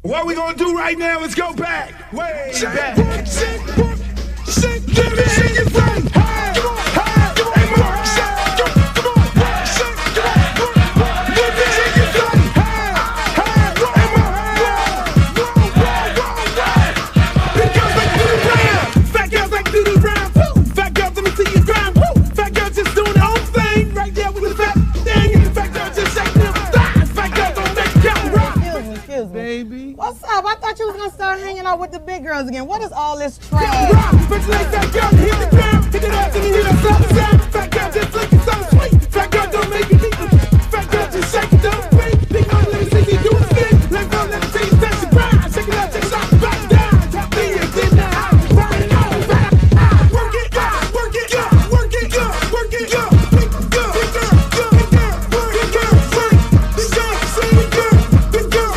What we gonna do right now is go back, way back. Give me your friend. Hey, come on, hey, come on, hey, come on, come on, come on. Give me your friend. Hey, because they do the round. Fat girls like to do the round. Woo. Fat girls, let me see you grind. Woo. Fat girls just doing their own thing right there with the fat thing. And the fat girls just shaking them thighs. Fat girls don't make it count right. Excuse me. Baby. What's up? I thought you was gonna start hanging out with the big girls again. What is all this trash? But like fat girl, hit the ground, hit it up, and you hear that sound. Fat girl just looking so sweet. Fat girl don't make it eat. Fat girl just shake it, don't break. Big mama, let me see you do a spin. Let go, let me see you touch the ground. Shake it up, shake it up, back down. Top me and then the house. Work it, work it, work it, work it, work it, big girl, big girl, big girl, big girl, big girl, big girl, big girl, big girl,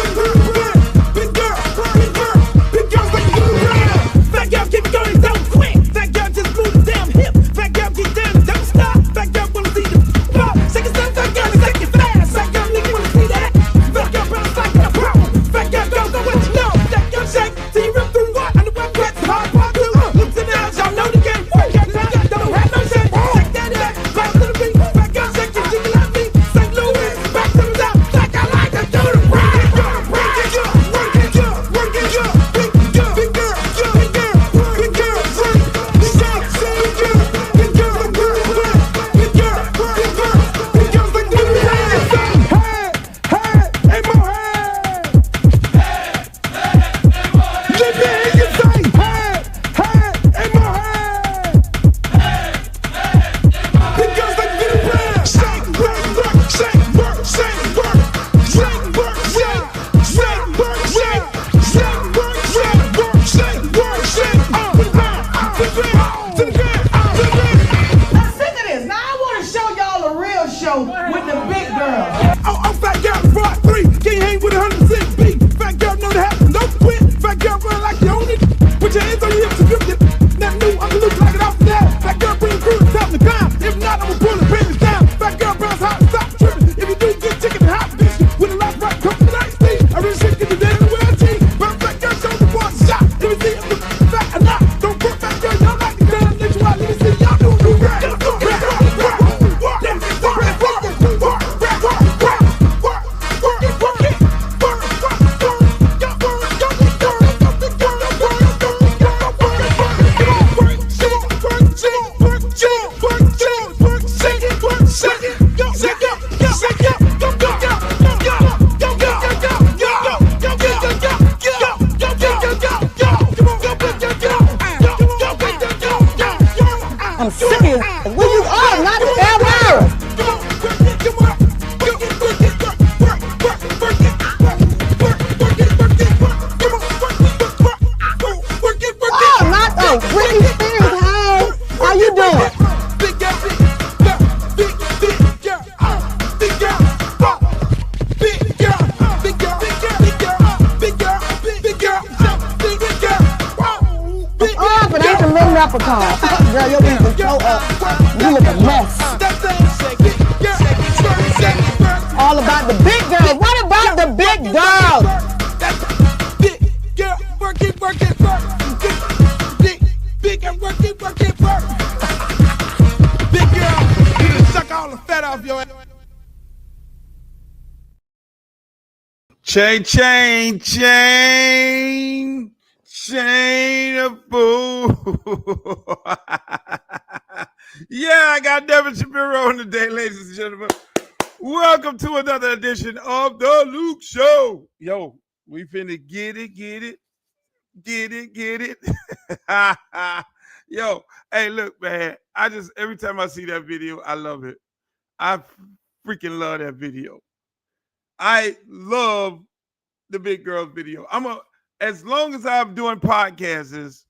big girl, big girl, big girl, like you around. Fat girl keep going so quick. Fat girl just move the damn hip. Fat girl keep down, don't stop. Fat girl wanna see the pop. Shake it down, fat girl, shake it fast. Fat girl nigga wanna see that. Fat girl bounce like a pro. Fat girl go go what you know. Fat girl shake till you rip through what? On the web that's hard part two. Looks in the house, y'all know the game. Fat girl don't have no shit. Shake that up, bounce to the beat. Fat girl shake it, jiggle like me. St. Louis, back to the top. Like I like to do the ride. Work it, work it, work it, big girl, big girl, big girl, big girl, big girl, big girl, big girl, big girl, big girl, big girl, big girl, like do the ride. Hey, hey, hey, mo hey. Let me hear you say, hey, hey, hey, mo hey. Big girls like to do the ride. Shake, work, work, shake, work, shake, work, shake, work, shake, shake, work, shake, shake, work, shake, work, shake, work, shake, to the ground, to the ground, to the ground, to the ground. Now sick of this. Now I want to show y'all a real show with the big girls. Oh, fat girl, part 3. Can't hang with 106 beat. Fat girl know that happen, don't quit. Fat girl run like you own it. Put your hands on your hips and grip it. Nothing new, I'm loose like it off the that. Fat girl bring crew to top the climb. If not, I'ma pull the business down. Fat girl bounce hot and stop tripping. If you do, get chicken and hot bitch. With a lot of rock, come to night speed. I really shit get the day in the world team. Bounce fat girl, show the boys a shot. Let me see if the fat or not. Don't put fat girl, y'all like the gun. Let you out, let me see y'all do the rap. I'm serious. Where you are? Not ever. Oh, not the Britney Spears. Hey, how you doing? Big girl, big girl, big girl, big girl, big girl, big girl, big girl, big girl, big girl. Oh, but ain't the little leprechaun. Girl, your beat is so up. You look a mess. All about the big girls. What about the big girls? Big girl, work it, work it, work. Big girl, work it, work it, work. Big girl, you done suck all the fat off your ass. Chain, chain, chain, chain of fool. Yeah, I got Nevin Shapiro on today, ladies and gentlemen. Welcome to another edition of the Luke Show. Yo, we finna get it, get it, get it, get it. Yo, hey, look, man. Every time I see that video, I love it. I freaking love that video. I love the big girls video. As long as I'm doing podcasts,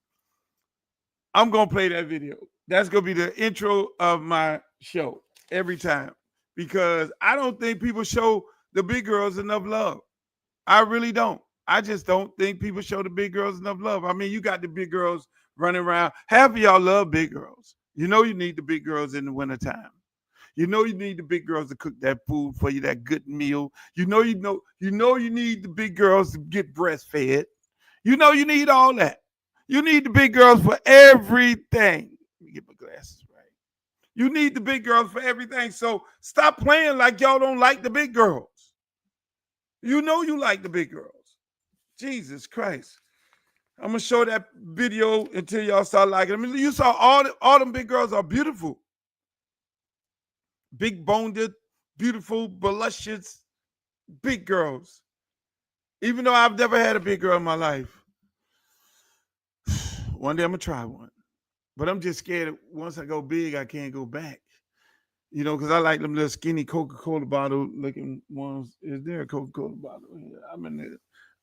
I'm gonna play that video. That's gonna be the intro of my show every time, because I don't think people show the big girls enough love. I really don't. I just don't think people show the big girls enough love. I mean, you got the big girls running around. Half of y'all love big girls. You know you need the big girls in the wintertime. You know you need the big girls to cook that food for you, that good meal. You need the big girls to get breastfed. You know you need all that. You need the big girls for everything. Let me get my glasses right. You need the big girls for everything. So stop playing like y'all don't like the big girls. You know you like the big girls. Jesus Christ. I'm gonna show that video until y'all start liking it. I mean, you saw all them big girls are beautiful. Big boned, beautiful, voluptuous, big girls. Even though I've never had a big girl in my life. One day I'm gonna try one. But I'm just scared that once I go big, I can't go back. You know, because I like them little skinny Coca-Cola bottle looking ones. Is there a Coca-Cola bottle here?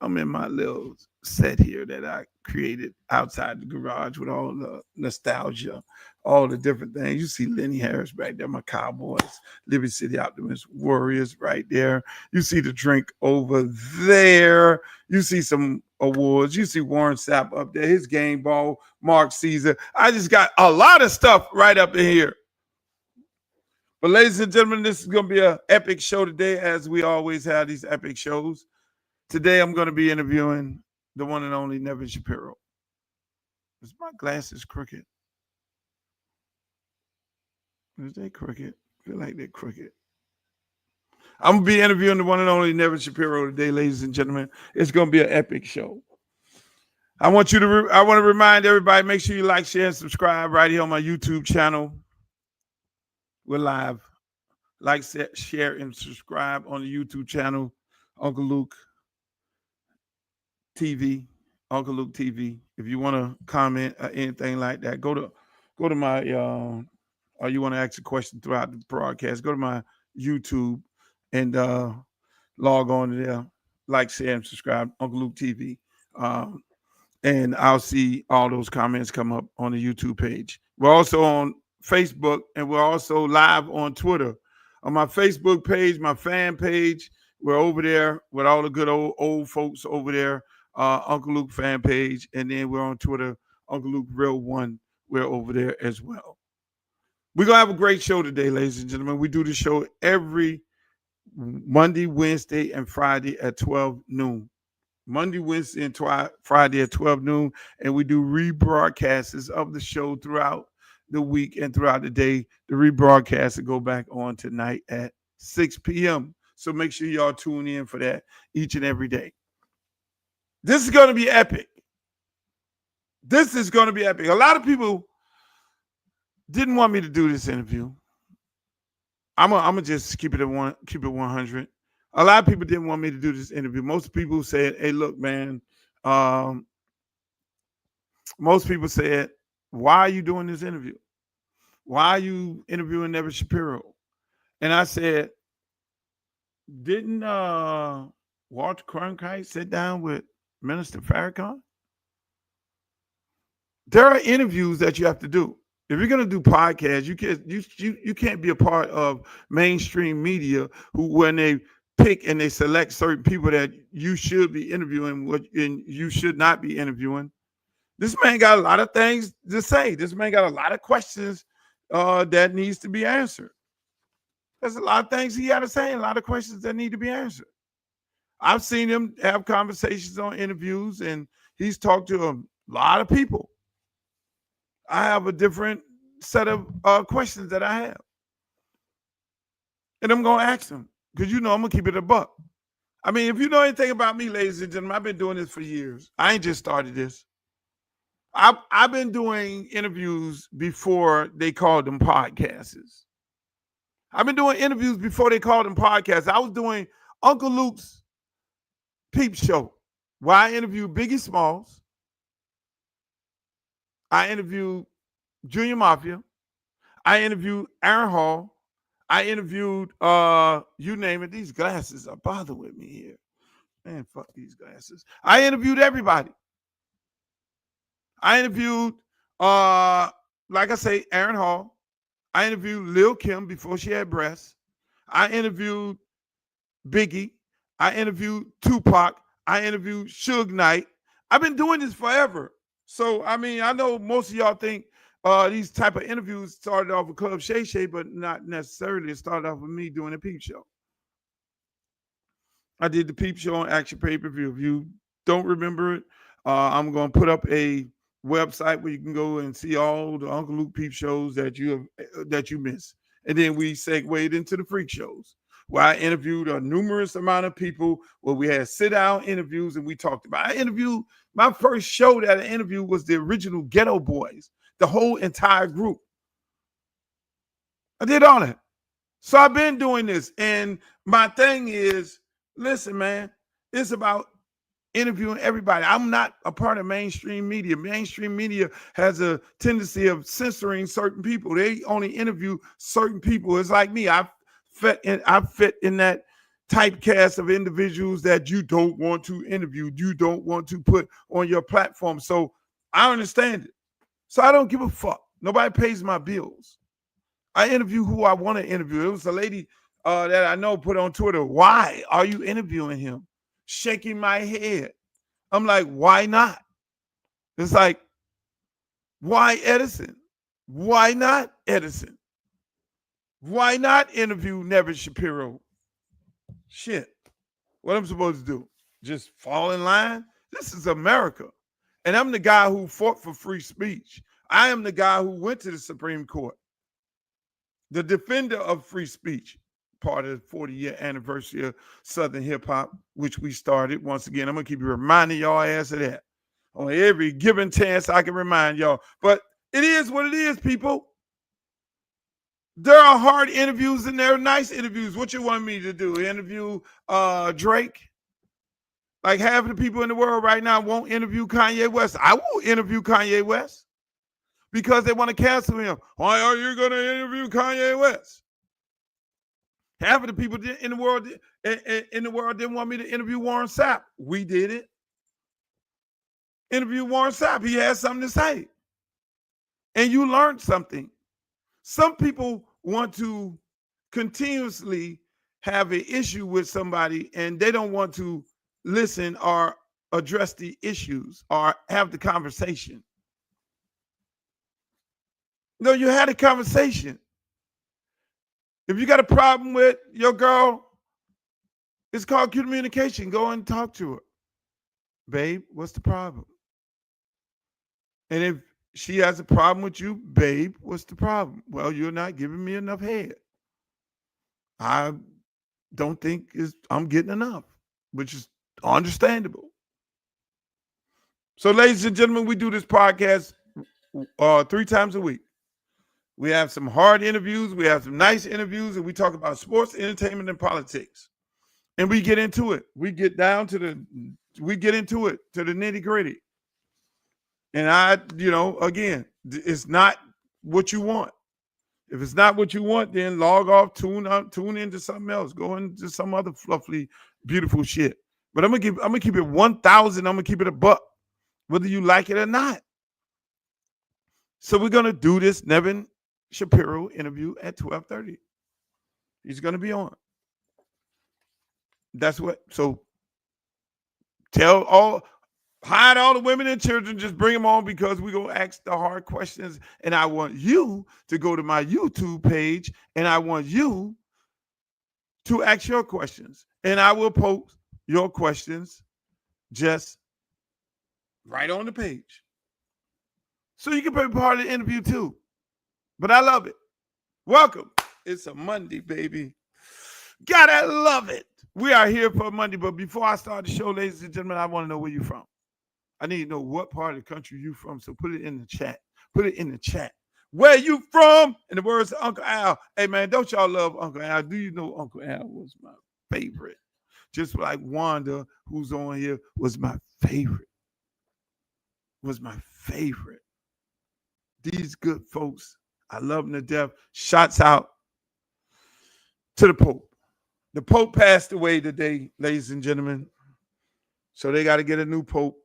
I'm in my little set here that I created outside the garage with all the nostalgia, all the different things. You see Lenny Harris back there, my Cowboys, Liberty City Optimist Warriors right there. You see the drink over there. You see some awards. You see Warren Sapp up there, his game ball, Mark Caesar. I just got a lot of stuff right up in here. But ladies and gentlemen, this is going to be an epic show today, as we always have these epic shows. Today, I'm going to be interviewing the one and only Nevin Shapiro. Is my glasses crooked? Is they crooked? I feel like they're crooked. I'm going to be interviewing the one and only Nevin Shapiro today, ladies and gentlemen. It's going to be an epic show. I want to remind everybody, make sure you like, share, and subscribe right here on my YouTube channel. We're live. Like, share, and subscribe on the YouTube channel, Uncle Luke TV, Uncle Luke TV. If you want to comment or anything like that, go to my or you want to ask a question throughout the broadcast, go to my YouTube and log on to there. Like, share, and subscribe, Uncle Luke TV. And I'll see all those comments come up on the YouTube page. We're also on Facebook, and we're also live on Twitter. On my Facebook page, my fan page, we're over there with all the good old folks over there. Uncle Luke fan page, and then we're on Twitter, Uncle Luke Real One. We're over there as well. We're gonna have a great show today, ladies and gentlemen. We do the show every Monday, Wednesday, and Friday at 12 noon. Monday, Wednesday, and Friday at 12 noon, and we do rebroadcasts of the show throughout the week and throughout the day. The rebroadcasts will go back on tonight at 6 p.m. So make sure y'all tune in for that each and every day. This is going to be epic. This is going to be epic. A lot of people didn't want me to do this interview. I'm gonna just keep it 100. A lot of people didn't want me to do this interview. Most people said, "Hey, look, man." Most people said, "Why are you doing this interview? Why are you interviewing Nevin Shapiro?" And I said, "Didn't Walter Cronkite sit down with Minister Farrakhan?" There are interviews that you have to do. If you're going to do podcasts, you can't be a part of mainstream media who, when they pick and they select certain people that you should be interviewing, and you should not be interviewing. This man got a lot of things to say. This man got a lot of questions that needs to be answered. There's a lot of things he got to say, and a lot of questions that need to be answered. I've seen him have conversations on interviews, and he's talked to a lot of people. I have a different set of questions that I have. And I'm going to ask him, because I'm going to keep it a buck. I mean, if you know anything about me, ladies and gentlemen, I've been doing this for years. I ain't just started this. I've been doing interviews before they called them podcasts. I've been doing interviews before they called them podcasts. I was doing Uncle Luke's Peep Show, where I interviewed Biggie Smalls. I interviewed Junior Mafia. I interviewed Aaron Hall. I interviewed, you name it. These glasses are bothering with me here. Man, fuck these glasses. I interviewed everybody. I interviewed, like I say, Aaron Hall. I interviewed Lil Kim before she had breasts. I interviewed Biggie. I interviewed Tupac. I interviewed Suge Knight. I've been doing this forever. So, I mean, I know most of y'all think these type of interviews started off with Club Shay Shay, but not necessarily. It started off with me doing a peep show. I did the peep show on Action Pay-Per-View. If you don't remember it, I'm going to put up a website where you can go and see all the Uncle Luke peep shows that you miss. And then we segued into the freak shows, where I interviewed a numerous amount of people, where we had sit-down interviews and we talked about. My first show that I interviewed was the original Ghetto Boys, the whole entire group. I did all that. So I've been doing this. And my thing is, listen, man, it's about interviewing everybody. I'm not a part of mainstream media. Mainstream media has a tendency of censoring certain people. They only interview certain people. It's like me. I fit in that typecast of individuals that you don't want to interview, you don't want to put on your platform. So I understand it. So I don't give a fuck. Nobody pays my bills. I interview who I want to interview. It was a lady that I know put on Twitter, "Why are you interviewing him?" Shaking my head. I'm like, why not? It's like, why Edison? Why not Edison? Why not interview Nevin Shapiro? Shit. What I'm supposed to do? Just fall in line? This is America. And I'm the guy who fought for free speech. I am the guy who went to the Supreme Court. The defender of free speech. Part of the 40-year anniversary of Southern hip hop, which we started. Once again, I'm gonna keep reminding y'all ass of that on every given chance I can remind y'all. But it is what it is, people. There are hard interviews and there are nice interviews. What you want me to do? Interview Drake? Like half of the people in the world right now won't interview Kanye West. I won't interview Kanye West because they want to cancel him. Why are you gonna interview Kanye West? Half of the people in the world didn't want me to interview Warren Sapp. We did it. Interview Warren Sapp. He had something to say. And you learned something. Some people want to continuously have an issue with somebody and they don't want to listen or address the issues or have the conversation. No, you had a conversation. If you got a problem with your girl, it's called communication. Go and talk to her. Babe, what's the problem? And if she has a problem with you, babe, what's the problem? Well, you're not giving me enough head. I don't think I'm getting enough, which is understandable. So, ladies and gentlemen, we do this podcast 3 times a week. We have some hard interviews, we have some nice interviews, and we talk about sports, entertainment, and politics. And we get into it. We get into it to the nitty-gritty. And again, it's not what you want. If it's not what you want, then log off, tune into something else, go into some other fluffy, beautiful shit. But I'm gonna keep it 1,000. I'm gonna keep it $1, whether you like it or not. So we're gonna do this Nevin Shapiro interview at 12:30. He's gonna be on. That's what. So hide all the women and children, just bring them on because we're going to ask the hard questions. And I want you to go to my YouTube page and I want you to ask your questions. And I will post your questions just right on the page. So you can be part of the interview too. But I love it. Welcome. It's a Monday, baby. Gotta love it. We are here for Monday. But before I start the show, ladies and gentlemen, I want to know where you're from. I need to know what part of the country you're from. So put it in the chat. Put it in the chat. Where you from? In the words of Uncle Al. Hey, man, don't y'all love Uncle Al? Do you know Uncle Al was my favorite? Just like Wanda, who's on here, was my favorite. Was my favorite. These good folks, I love them to death. Shots out to the Pope. The Pope passed away today, ladies and gentlemen. So they got to get a new Pope.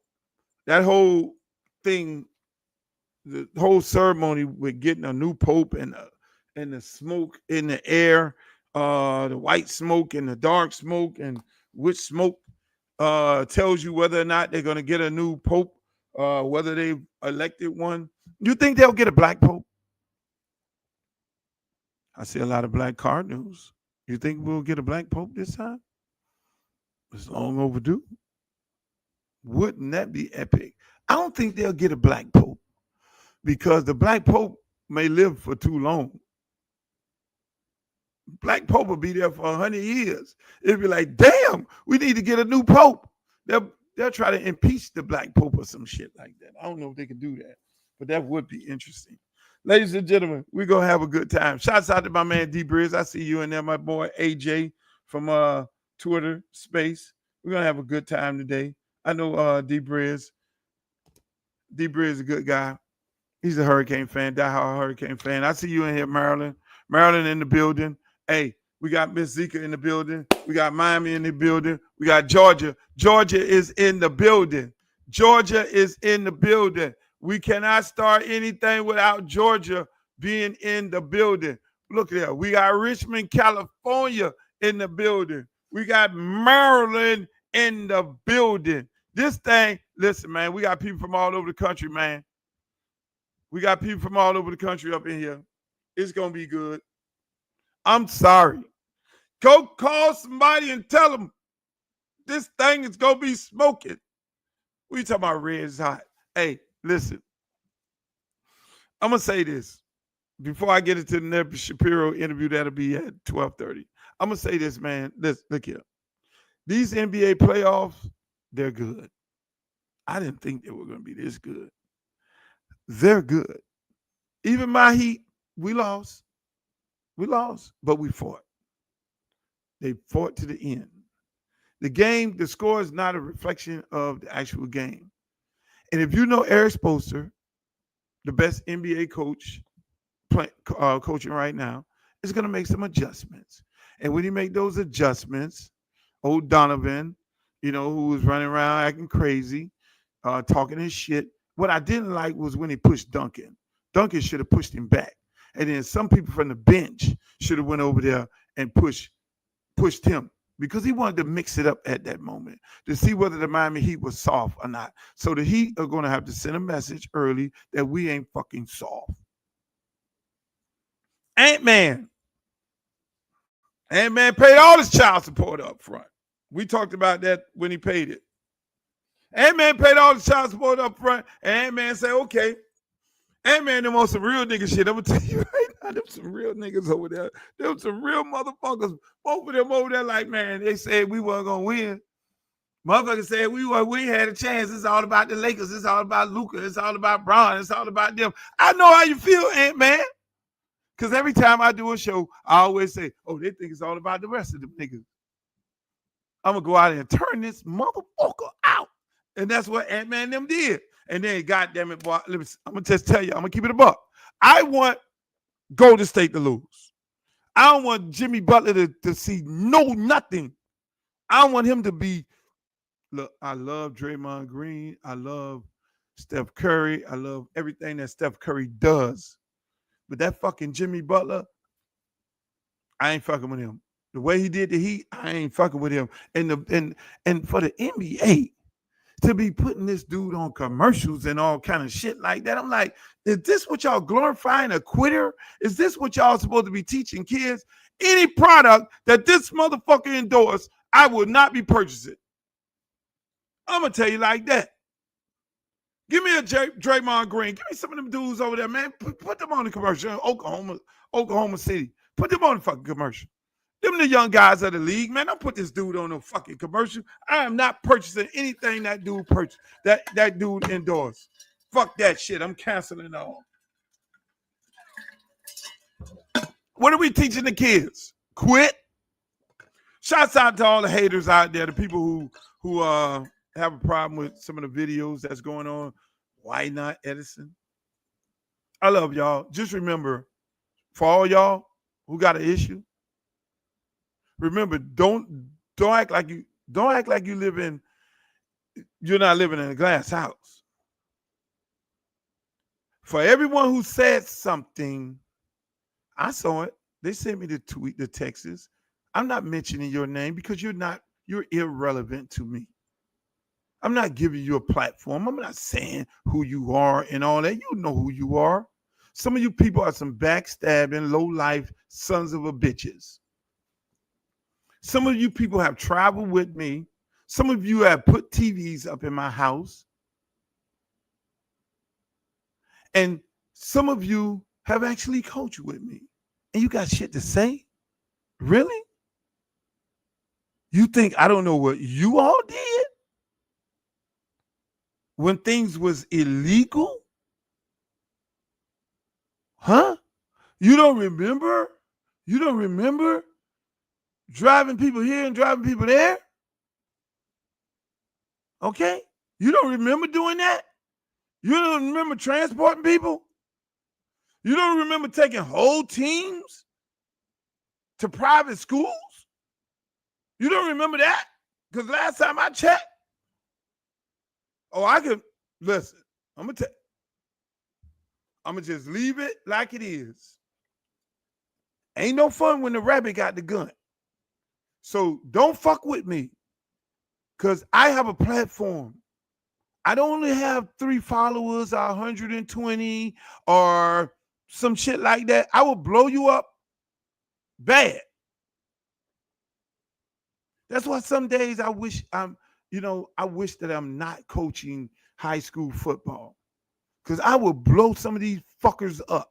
That whole thing, the whole ceremony with getting a new Pope and the smoke in the air, the white smoke and the dark smoke, and which smoke tells you whether or not they're going to get a new Pope whether they've elected one. You think they'll get a black pope? I see a lot of black cardinals. You think we'll get a black pope this time? It's long overdue. Wouldn't that be epic? I don't think they'll get a black pope because the black pope may live for too long. Black pope will be there for 100 years. It'll be like, damn, we need to get a new pope. They'll try to impeach the black pope or some shit like that. I don't know if they can do that, but that would be interesting. Ladies and gentlemen, we're going to have a good time. Shouts out to my man D Briz. I see you in there, my boy AJ from Twitter Space. We're going to have a good time today. I know D Briz. D Briz is a good guy. He's a Hurricane fan, diehard Hurricane fan. I see you in here, Maryland. Maryland in the building. Hey, we got Miss Zika in the building. We got Miami in the building. We got Georgia. Georgia is in the building. Georgia is in the building. We cannot start anything without Georgia being in the building. Look there. We got Richmond, California in the building. We got Maryland in the building. This thing, listen, man, we got people from all over the country, man. We got people from all over the country up in here. It's going to be good. I'm sorry. Go call somebody and tell them this thing is going to be smoking. We talking about red is hot. Hey, listen. I'm going to say this. Before I get into the Nevin Shapiro interview, that'll be at 12:30. I'm going to say this, man. Look here. These NBA playoffs, they're good. I didn't think they were going to be this good. They're good. Even my Heat, we lost. We lost, but we fought. They fought to the end. The score is not a reflection of the actual game. And if you know Eric Spoelstra, the best NBA coach coaching right now, is going to make some adjustments. And when he make those adjustments, old Donovan, who was running around acting crazy, talking his shit. What I didn't like was when he pushed Duncan. Duncan should have pushed him back. And then some people from the bench should have went over there and pushed him because he wanted to mix it up at that moment to see whether the Miami Heat was soft or not. So the Heat are going to have to send a message early that we ain't fucking soft. Ant-Man paid all his child support up front. We talked about that when he paid it. Ant-Man paid all the child support up front, and Ant-Man said, okay. Ant-Man them on some real nigga shit. I'm going to tell you right now, them some real niggas over there. Them some real motherfuckers. Both of them over there like, man, they said we weren't going to win. Motherfuckers said we had a chance. It's all about the Lakers. It's all about Luka. It's all about Bron. It's all about them. I know how you feel, Ant-Man. Because every time I do a show, I always say, oh, they think it's all about the rest of them niggas. I'm going to go out and turn this motherfucker out. And that's what Ant-Man and them did. And then, goddamn it, boy, I'm going to just tell you, I'm going to keep it a buck. I want Golden State to lose. I don't want Jimmy Butler to see nothing. I want him to be, look, I love Draymond Green. I love Steph Curry. I love everything that Steph Curry does. But that fucking Jimmy Butler, I ain't fucking with him. The way he did the Heat, I ain't fucking with him. And for the NBA to be putting this dude on commercials and all kind of shit like that, I'm like, is this what y'all glorifying a quitter? Is this what y'all supposed to be teaching kids? Any product that this motherfucker endorsed, I will not be purchasing. I'm going to tell you like that. Give me a Draymond Green. Give me some of them dudes over there, man. Put them on the commercial. Oklahoma City. Put them on the fucking commercial. Them the young guys of the league, man. Don't put this dude on no fucking commercial. I am not purchasing anything that dude purchased. That dude endorsed. Fuck that shit. I'm canceling all. What are we teaching the kids? Quit. Shouts out to all the haters out there, the people who have a problem with some of the videos that's going on. Why not, Edison? I love y'all. Just remember, for all y'all who got an issue, remember, don't act like you you're not living in a glass house. For everyone who said something, I saw it. They sent me the tweet, the texts. I'm not mentioning your name because you're irrelevant to me. I'm not giving you a platform. I'm not saying who you are and all that. You know who you are. Some of you people are some backstabbing, low-life sons of a bitches. Some of you people have traveled with me. Some of you have put TVs up in my house. And some of you have actually coached with me. And you got shit to say? Really? You think I don't know what you all did when things was illegal? Huh? You don't remember? You don't remember driving people here and driving people there? Okay? You don't remember doing that? You don't remember transporting people? You don't remember taking whole teams to private schools? You don't remember that? Because last time I checked, I could, listen, I'm going to just leave it like it is. Ain't no fun when the rabbit got the gun. So don't fuck with me because I have a platform. I don't only have 3 followers or 120 or some shit like that. I will blow you up bad. That's why some days I wish I wish that I'm not coaching high school football because I will blow some of these fuckers up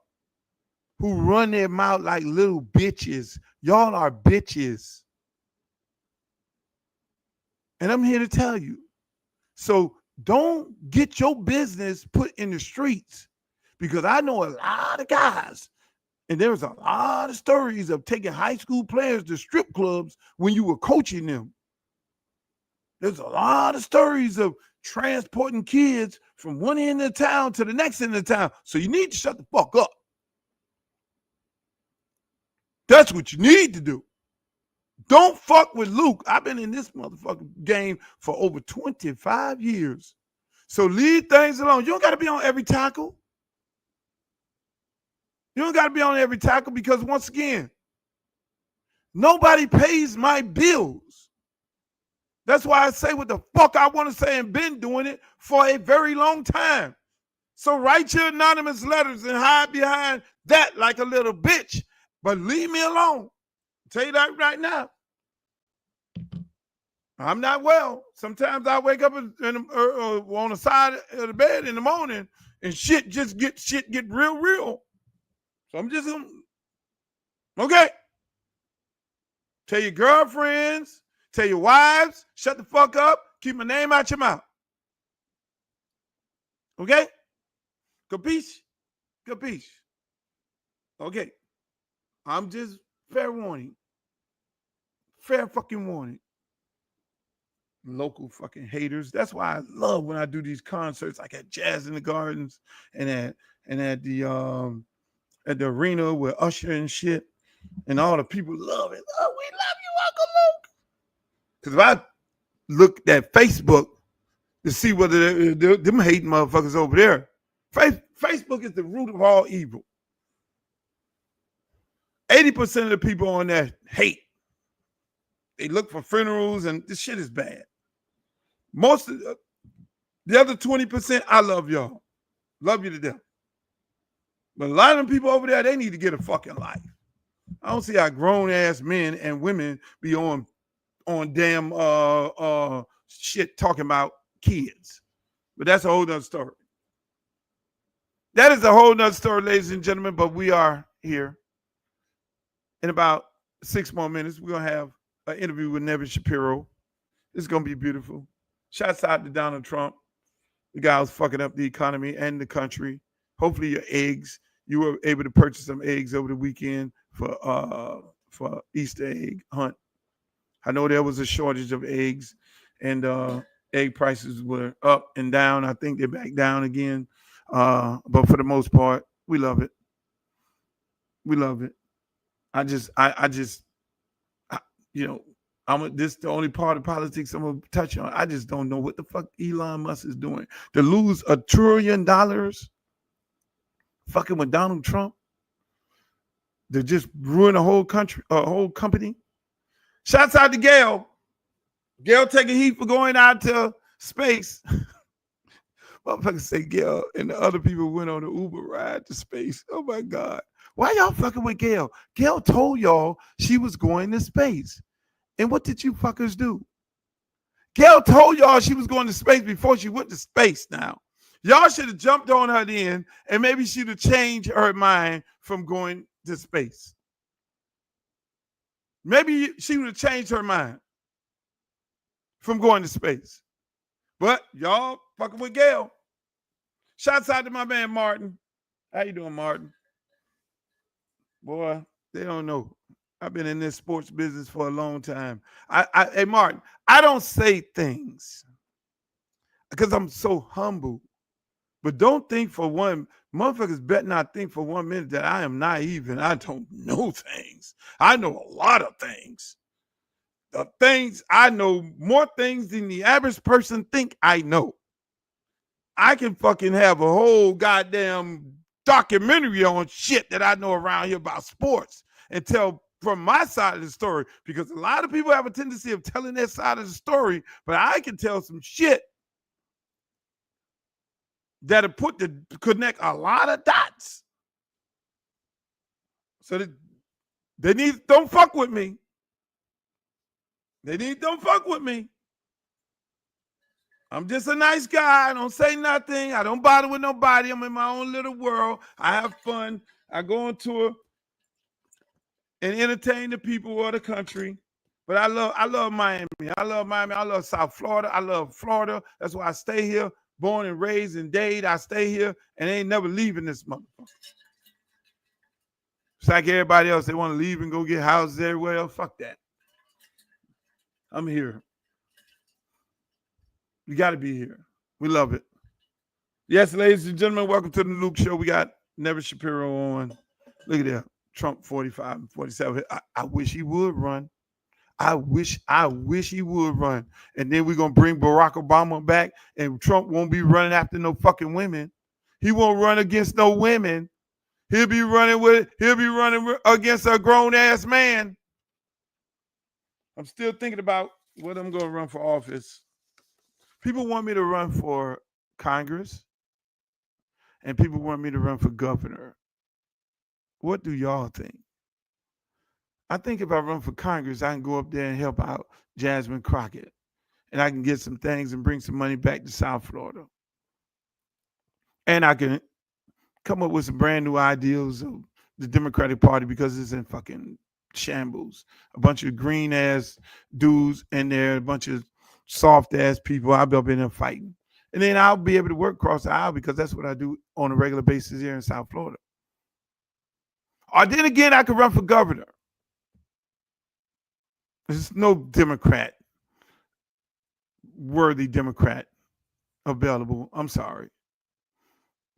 who run their mouth like little bitches. Y'all are bitches. And I'm here to tell you. So don't get your business put in the streets because I know a lot of guys and there's a lot of stories of taking high school players to strip clubs when you were coaching them. There's a lot of stories of transporting kids from one end of town to the next end of town. So you need to shut the fuck up. That's what you need to do. Don't fuck with Luke. I've been in this motherfucking game for over 25 years. So leave things alone. You don't got to be on every tackle. You don't got to be on every tackle because once again, nobody pays my bills. That's why I say what the fuck I want to say and been doing it for a very long time. So write your anonymous letters and hide behind that like a little bitch. But leave me alone. I'll tell you that right now. I'm not well. Sometimes I wake up on the side of the bed in the morning and shit get real. So I'm just okay. Tell your girlfriends, tell your wives, shut the fuck up. Keep my name out your mouth. Okay? Capiche? Capiche? Okay. I'm just fair warning. Fair fucking warning. Local fucking haters. That's why I love when I do these concerts like at Jazz in the Gardens and at the arena with Usher and shit. And all the people love it. Oh, we love you, Uncle Luke. Because if I looked at Facebook to see whether them hating motherfuckers over there, Facebook is the root of all evil. 80% of the people on there hate. They look for funerals and this shit is bad. Most of the other 20%, I love y'all. Love you to death. But a lot of them people over there, they need to get a fucking life. I don't see how grown-ass men and women be on damn shit talking about kids. But that's a whole nother story. That is a whole nother story, ladies and gentlemen, but we are here. In about 6 more minutes, we're going to have an interview with Nevin Shapiro. It's going to be beautiful. Shouts out to Donald Trump, the guy who's fucking up the economy and the country. Hopefully your eggs, you were able to purchase some eggs over the weekend for Easter egg hunt. I know there was a shortage of eggs and egg prices were up and down. I think they're back down again. But for the most part, we love it. We love it. This is the only part of politics I'm gonna touch on. I just don't know what the fuck Elon Musk is doing to lose $1 trillion, fucking with Donald Trump, to just ruin a whole country, a whole company. Shouts out to Gail. Gail taking heat for going out to Space. Motherfuckers say Gail and the other people went on an Uber ride to space. Oh my God. Why y'all fucking with Gail? Gail told y'all she was going to space. And what did you fuckers do? Gail told y'all she was going to space before she went to space now. Y'all should have jumped on her then, and maybe she'd have changed her mind from going to space. Maybe she would have changed her mind from going to space. But y'all fucking with Gail. Shouts out to my man Martin. How you doing, Martin? Boy, they don't know. I've been in this sports business for a long time. Hey, Martin, I don't say things because I'm so humble. But don't think for one, motherfuckers better not think for 1 minute that I am naive and I don't know things. I know a lot of things. The things I know, more things than the average person think I know. I can fucking have a whole goddamn documentary on shit that I know around here about sports and tell from my side of the story, because a lot of people have a tendency of telling their side of the story, but I can tell some shit that'll connect a lot of dots. So don't fuck with me. Don't fuck with me. I'm just a nice guy. I don't say nothing. I don't bother with nobody. I'm in my own little world. I have fun. I go on tour and entertain the people of the country. But I love Miami. I love Miami. I love South Florida. I love Florida. That's why I stay here. Born and raised in Dade. I stay here and ain't never leaving this motherfucker. It's like everybody else. They want to leave and go get houses everywhere else. Fuck that. I'm here. You got to be here. We love it. Yes, ladies and gentlemen, welcome to the Luke Show. We got Nevin Shapiro on. Look at that. Trump 45 and 47. I wish he would run. I wish he would run. And then we're going to bring Barack Obama back, and Trump won't be running after no fucking women. He won't run against no women. He'll be running against a grown-ass man. I'm still thinking about what I'm going to run for office. People want me to run for Congress, and people want me to run for governor. What do y'all think? I think if I run for Congress, I can go up there and help out Jasmine Crockett, and I can get some things and bring some money back to South Florida. And I can come up with some brand new ideals of the Democratic Party, because it's in fucking shambles. A bunch of green ass dudes in there, a bunch of soft ass people. I'll be up in there fighting. And then I'll be able to work across the aisle, because that's what I do on a regular basis here in South Florida. Or then again, I could run for governor. There's no worthy Democrat available. I'm sorry.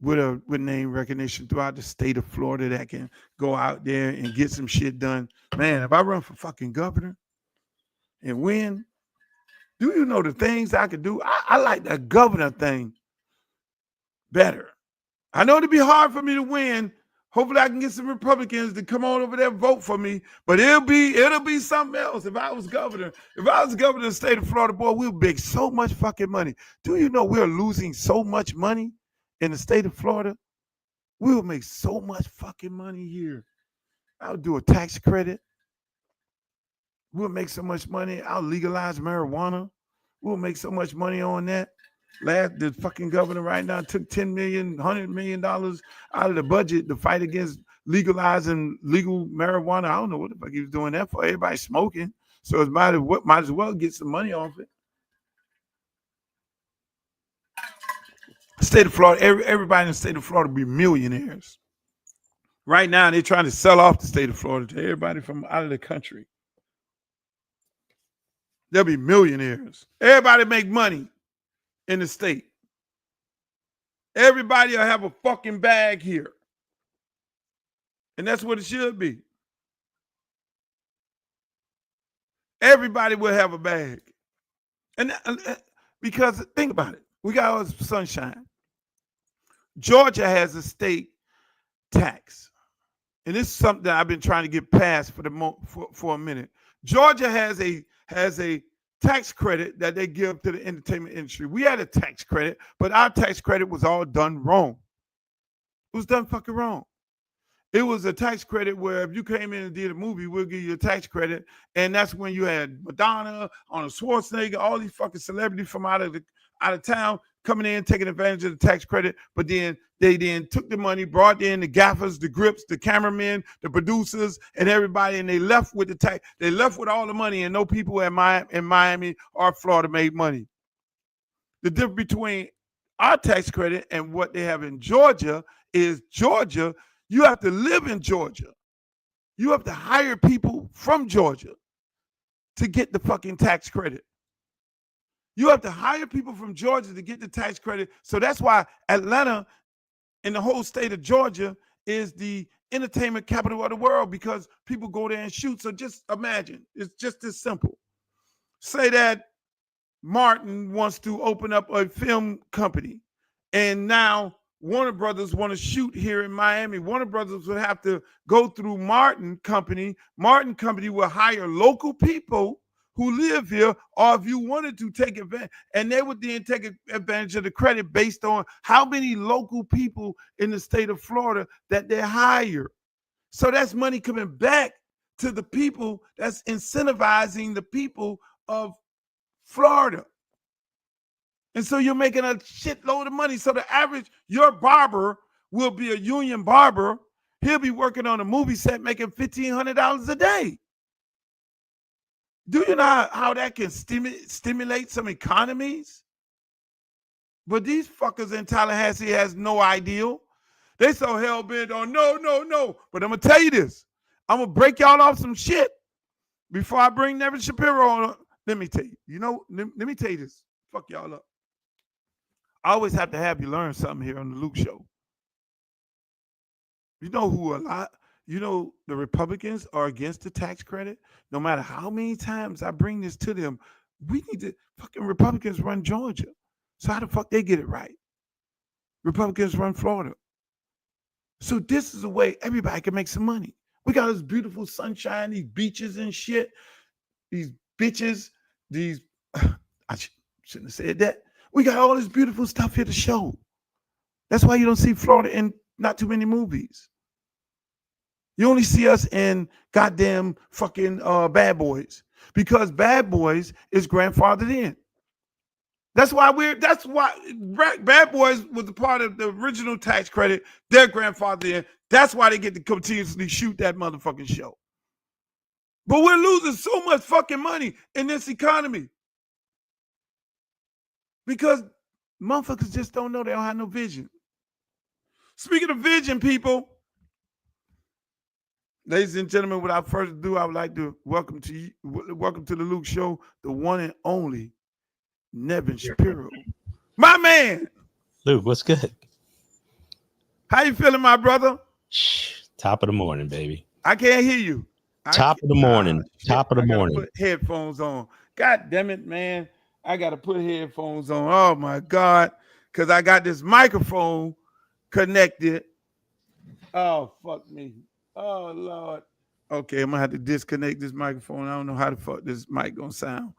With name recognition throughout the state of Florida that can go out there and get some shit done. Man, if I run for fucking governor and win, do you know the things I could do? I like that governor thing better. I know it'd be hard for me to win. Hopefully I can get some Republicans to come on over there and vote for me. But it'll be something else if I was governor. If I was governor of the state of Florida, boy, we'll make so much fucking money. Do you know we're losing so much money in the state of Florida? We'll make so much fucking money here. I'll do a tax credit. We'll make so much money. I'll legalize marijuana. We'll make so much money on that. The fucking governor right now took $10 million, $100 million out of the budget to fight against legalizing legal marijuana. I don't know what the fuck he was doing that for. Everybody's smoking. So it might as well get some money off it. State of Florida, everybody in the state of Florida be millionaires. Right now, they're trying to sell off the state of Florida to everybody from out of the country. They'll be millionaires. Everybody make money in the state. Everybody will have a fucking bag here. And that's what it should be. Everybody will have a bag. And because think about it. We got all this sunshine. Georgia has a state tax. And this is something that I've been trying to get passed for a minute. Georgia has a tax credit that they give to the entertainment industry. We had a tax credit, but our tax credit was all done wrong. It was done fucking wrong. It was a tax credit where if you came in and did a movie, we'll give you a tax credit. And that's when you had Madonna, Arnold Schwarzenegger, all these fucking celebrities from out of town coming in, taking advantage of the tax credit. But then they took the money, brought in the gaffers, the grips, the cameramen, the producers, and everybody, and they left with the tax. They left with all the money, and no people in Miami or Florida made money. The difference between our tax credit and what they have in Georgia is Georgia, you have to live in Georgia. You have to hire people from Georgia to get the fucking tax credit. You have to hire people from Georgia to get the tax credit. So that's why Atlanta and the whole state of Georgia is the entertainment capital of the world, because people go there and shoot. So just imagine, it's just this simple. Say that Martin wants to open up a film company, and now Warner Brothers want to shoot here in Miami. Warner Brothers would have to go through Martin Company. Martin Company will hire local people who live here, or if you wanted to take advantage, and they would then take advantage of the credit based on how many local people in the state of Florida that they hire. So that's money coming back to the people, that's incentivizing the people of Florida. And so you're making a shitload of money. So the average, your barber will be a union barber. He'll be working on a movie set making $1,500 a day. Do you know how that can stimulate some economies? But these fuckers in Tallahassee has no idea. They so hell-bent on no. But I'm going to tell you this. I'm going to break y'all off some shit before I bring Nevin Shapiro on. Let me tell you. Let me tell you this. Fuck y'all up. I always have to have you learn something here on the Luke Show. You know the Republicans are against the tax credit. No matter how many times I bring this to them, we need to, fucking Republicans run Georgia. So how the fuck they get it right? Republicans run Florida. So this is a way everybody can make some money. We got this beautiful sunshine, these beaches and shit, these bitches, I shouldn't have said that. We got all this beautiful stuff here to show. That's why you don't see Florida in not too many movies. You only see us in goddamn fucking Bad Boys, because Bad Boys is grandfathered in. That's why Bad Boys was a part of the original tax credit. They're grandfathered in. That's why they get to continuously shoot that motherfucking show. But we're losing so much fucking money in this economy because motherfuckers just don't know. They don't have no vision. Speaking of vision, people, ladies and gentlemen, without further ado, I would like to welcome to the Luke Show, the one and only Nevin Shapiro. My man. Luke, what's good? How you feeling, my brother? Top of the morning, baby. I can't hear you. Top of the morning. Top of the morning. Put headphones on. God damn it, man. I got to put headphones on. Oh, my God. Because I got this microphone connected. Oh, fuck me. Oh, Lord. Okay, I'm going to have to disconnect this microphone. I don't know how the fuck this mic going to sound.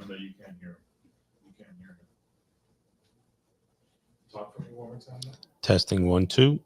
No, you can't hear him. You can't hear him. Talk for me one more time. Testing 1, 2.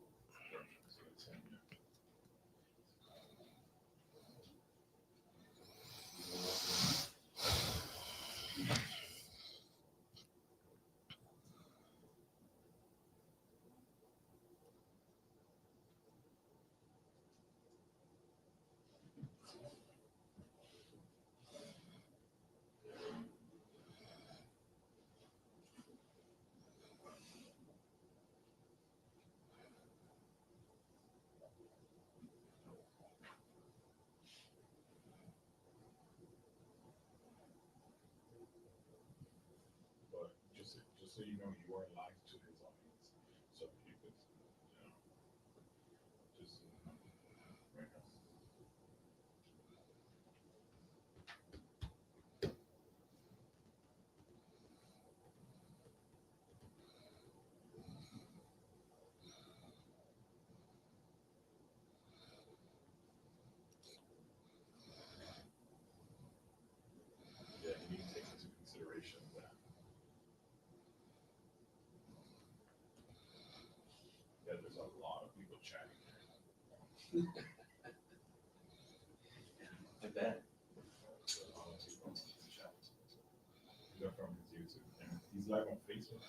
So you know you are live to his audience, so you could, just right now. chatting. I bet. All the people on the chat. They're from his YouTube. And he's live on Facebook.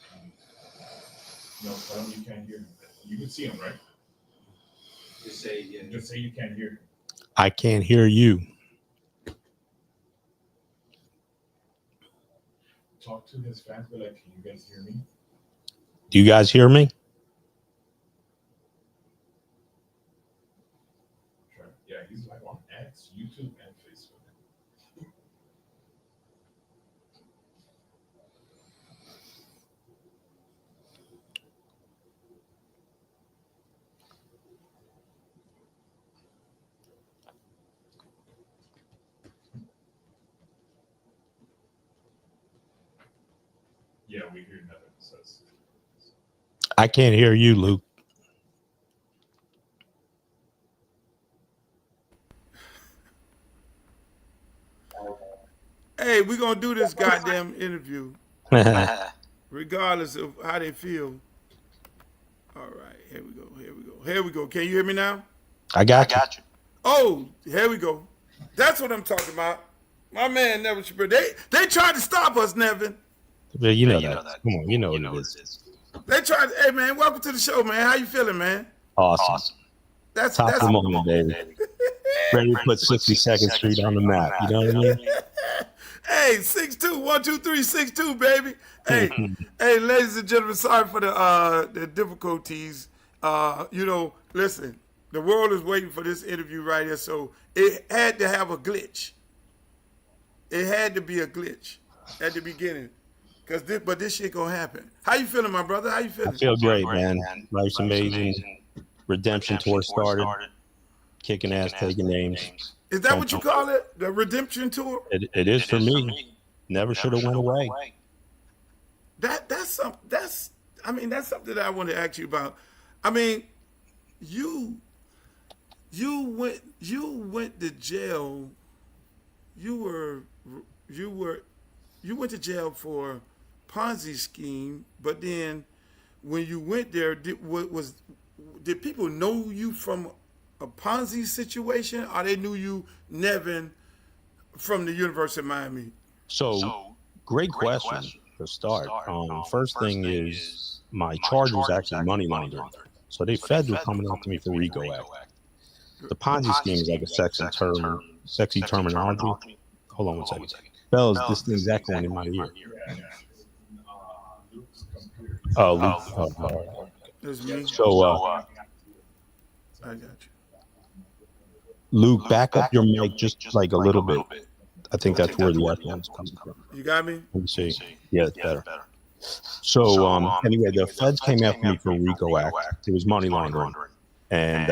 No, tell him you can't hear him. You can see him, right? Just say, yeah. Just say you can't hear him. I can't hear you. Talk to his fans, be like, can you guys hear me? Do you guys hear me? Sure. Yeah, he's live on X, YouTube, and Facebook. Yeah, we hear Nevin says. I can't hear you, Luke. Hey, we're gonna do this goddamn interview, regardless of how they feel. All right, here we go. Here we go. Here we go. Can you hear me now? I got you. Oh, here we go. That's what I'm talking about. My man Nevin Shapiro. They tried to stop us, Nevin. Yeah, you know that. Come on, you know what it is. They tried. Hey man, welcome to the show, man. How you feeling, man? Awesome. That's Top of the moment, baby. Ready to put 62nd Street on the map. You know what I mean? Hey, 6'2", 1, 2, 3, 6'2", baby. Hey, hey, ladies and gentlemen, sorry for the difficulties. Listen, the world is waiting for this interview right here, so it had to have a glitch. It had to be a glitch at the beginning, but this shit gonna happen. How you feeling, my brother? How you feeling? I feel great, man. Life's amazing. Redemption tour started. Kicking ass, taking names. Is that what you call it? The redemption tour? It is for me. Never should have went away. That's something that I want to ask you about. I mean, you went to jail. You went to jail for Ponzi scheme, but then when you went there, did people know you from a Ponzi situation, or they knew you, Nevin, from the University of Miami? So great question to start. First thing is my charge was actually money laundering. So they feds were coming after me for RICO Act. The Ponzi scheme is like a sexy terminology. Hold on one second. Fellas, this thing's echoing in my ear. Oh, Luke. It's me. So, I got you. Luke, back up your mic just like a little bit. I think that's where the echo is coming from. You got me? Let me see. Yeah, it's better. So, anyway, the feds came after me for RICO Act. It was money laundering. And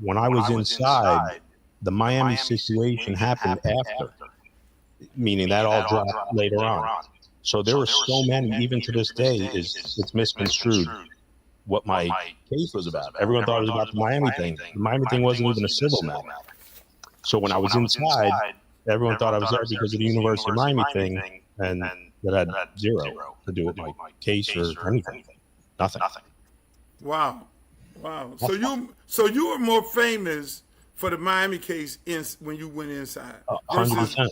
when I was inside, the Miami situation happened after, meaning that all dropped later on. So there were so many, even to this day, it's misconstrued what my case was about. Everyone thought it was about the Miami thing. The Miami thing wasn't even a civil matter. So when I was inside, everyone thought I was there because of the University of Miami thing, and that had zero to do with my case or anything. Nothing. Wow. So you were more famous for the Miami case when you went inside. 100%.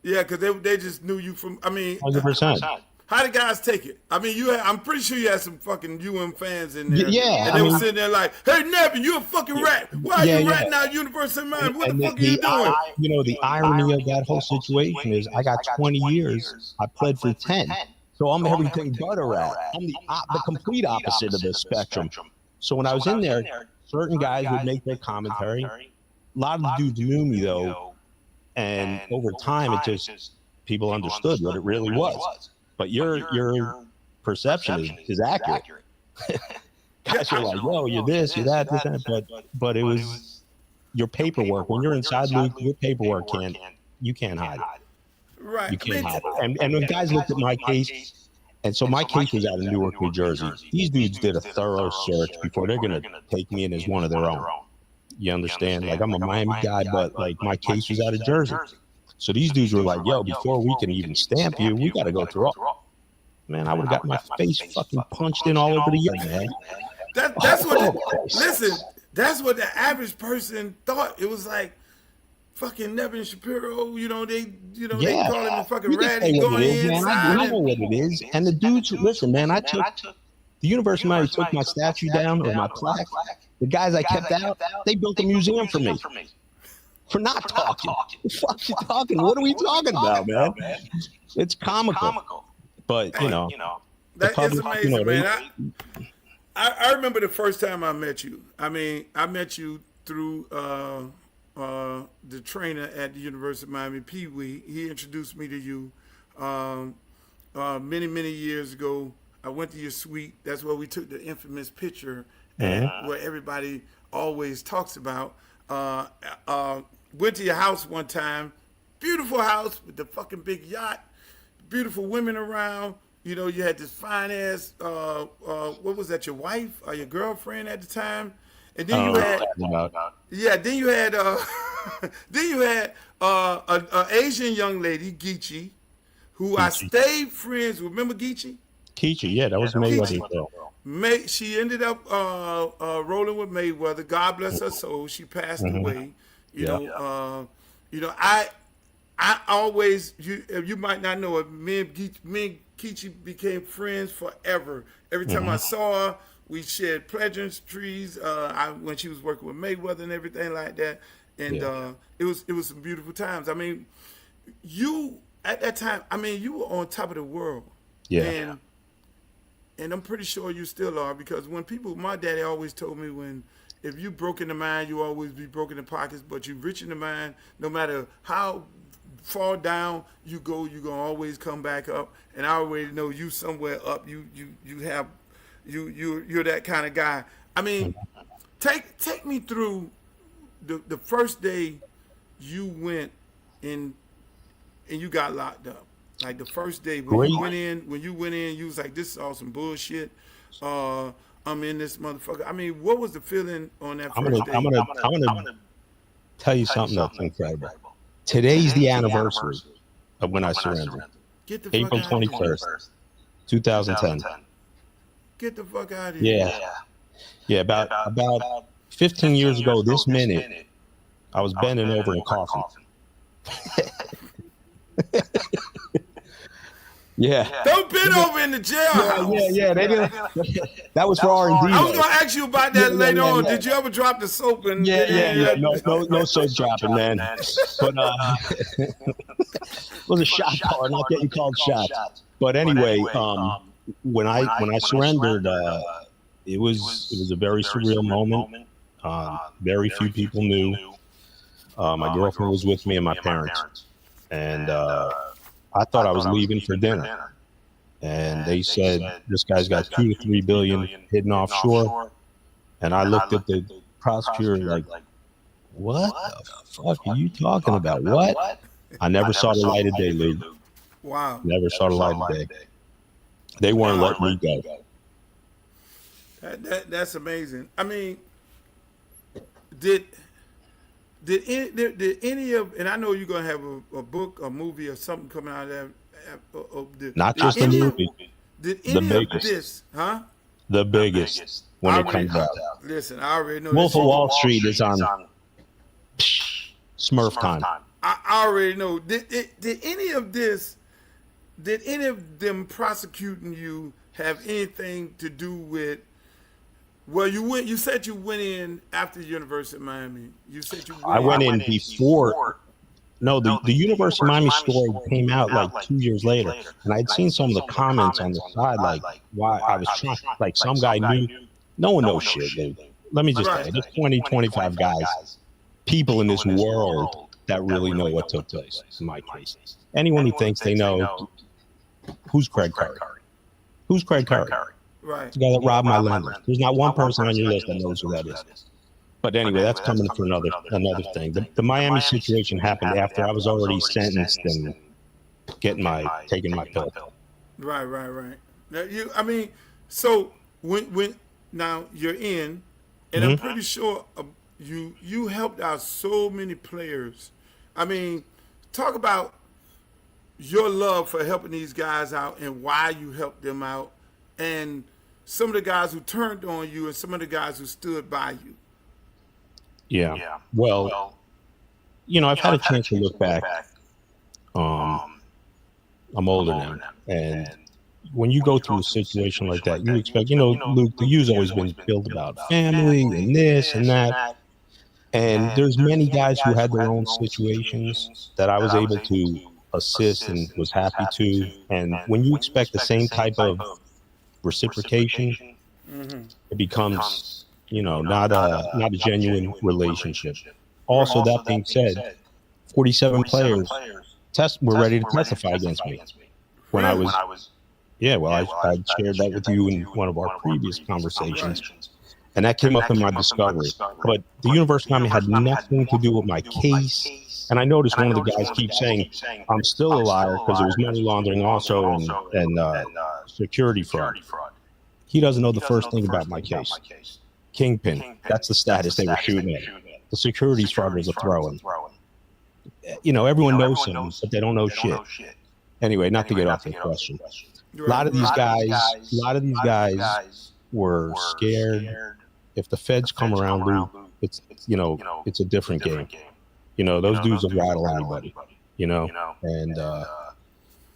Yeah, because they just knew you from. 100%. How the guys take it? I mean, I'm pretty sure you had some fucking UM fans in there. Yeah, and they were sitting there like, "Hey, Nevin, you a fucking rat. Why are you ratting out University of Miami? What the fuck are you doing?" The irony of that whole situation is I got 20 years. I pled for 10. So I'm everything but a rat. I'm the complete opposite of the spectrum. So when I was in there, certain guys would make their commentary. A lot of the dudes knew me, though. And over time, it just, people understood what it really was. But your perception is accurate. Guys are like, yo, you're this, you're that, but it was your paperwork. When you're inside, Luke, your paperwork you can't hide it. Right. You can't hide it. And when guys looked at my case, and so my case was out of Newark, New Jersey. These dudes did a thorough search before they're going to take me in as one of their own. You understand? Like, I'm a Miami guy, but like my case was out of Jersey. So these dudes were like, yo, before we can even stamp you, we got to go through all. Man, I would have got my face fucking punched in all over the yard, man. That's what. Listen, that's what the average person thought. It was like fucking Nevin Shapiro. They Yeah, call him the fucking you can rat. say He what it going is, man. I inside know what it is. And the dudes, listen, man, the University of Miami took my statue down or my plaque. The guys I kept out, they built a museum for me. For not talking. What the fuck you talking? What are we talking about, man? It's comical. But, That is amazing, man. I remember the first time I met you. I mean, I met you through the trainer at the University of Miami, Pee Wee. He introduced me to you many years ago. I went to your suite. That's where we took the infamous picture, where everybody always talks about. Went to your house one time. Beautiful house with the fucking big yacht. Beautiful women around. You had this fine ass. What was that? Your wife or your girlfriend at the time? And then you had. Then you had. Then you had an Asian young lady, Geechee, who I stayed friends with. Remember Geechee? Geechee, yeah, that was Mayweather. She ended up rolling with Mayweather. God bless her soul. She passed away. I always, you might not know it, me and Geechee became friends forever. Every time I saw her, we shared pleasantries. When she was working with Mayweather and everything like that, and it was some beautiful times. I mean, you at that time, you were on top of the world. Yeah. And I'm pretty sure you still are, because my daddy always told me, if you broke in the mind, you always be broken in pockets, but you rich in the mind, no matter how far down you go, you're gonna always come back up. And I already know you somewhere up. You're that kind of guy. I mean, take me through the first day you went in and you got locked up. Like the first day when you went in, you was like, "This is all some bullshit." I'm in this motherfucker. I mean, what was the feeling on that first day? I'm gonna tell you something that's incredible. Today's the anniversary of when I surrendered. April 21st, 2010. Get the fuck out of here. Yeah. About 15 years ago this minute, I was bending over and coughing. Yeah. Don't bend over in the jailhouse. Yeah. They did. That was for R&D. I was gonna ask you about that later on. Did you ever drop the soap? And No soap dropping, man. But it was a shot caller, not getting called shots. But anyway, when I surrendered, it was a very surreal moment. Very few people knew. My girlfriend was with me and my parents, and I thought I was leaving for dinner, and they said, "This guy's got $2 to $3 billion hidden offshore." And I looked at the prosecutor like, "What the fuck are you talking about? What?" I never saw the light of day, Lou. Wow. Never saw the light of day. They weren't letting me go. That's amazing. I mean, did any of, and I know you're gonna have a book, a movie, or something coming out of that. Not just a movie. Did any of this, huh? The biggest when it comes out. Listen, I already know. Wolf of Wall Street is on Smurf time. I already know. Did any of this? Did any of them prosecuting you have anything to do with? Well, you said you went in after the University of Miami. You said you went I went in before. No, the University of Miami story came out like 2 years later. And I'd seen some of the comments on the side, like, why I was trying, like some guy knew. No one knows shit, dude. Let me just say, there's 20, 25 guys, people in this world that really know what took place in my case. Anyone who thinks they know, who's Craig Curry? Who's Craig Curry? Right. The guy that robbed my lenders. There's not one person on your list that knows who that is. But anyway, that's coming for another thing. The Miami situation happened after I was already sentenced and taking my pill. Right. Now so when now you're in, and I'm pretty sure you helped out so many players. I mean, talk about your love for helping these guys out and why you helped them out, and some of the guys who turned on you and some of the guys who stood by you? Yeah. Well, I've had a chance to look back. I'm older now, and when you go through a situation like that, you expect, Luke, the U's always been built about family and this and that. And there's many guys who had their own situations that I was able to assist and was happy to. And when you expect the same type of reciprocation, it becomes, not a genuine relationship. Also, that being said, 47 players were ready to testify against me when I was. Yeah, well, I shared that with you in one of our previous conversations. And that came up in my discovery. But the University of Miami had nothing to do with my case. And I noticed one of the guys keeps saying, I'm still a liar because it was money laundering also and security fraud. He doesn't know the first thing about my case. Kingpin, that's the status they were shooting at. The securities fraud was a throw-in. Everyone knows something, but they don't know shit. Anyway, not to get off the question. A lot of these guys were scared. If the feds come around, Luke, it's a different game. Those dudes will rattle anybody. And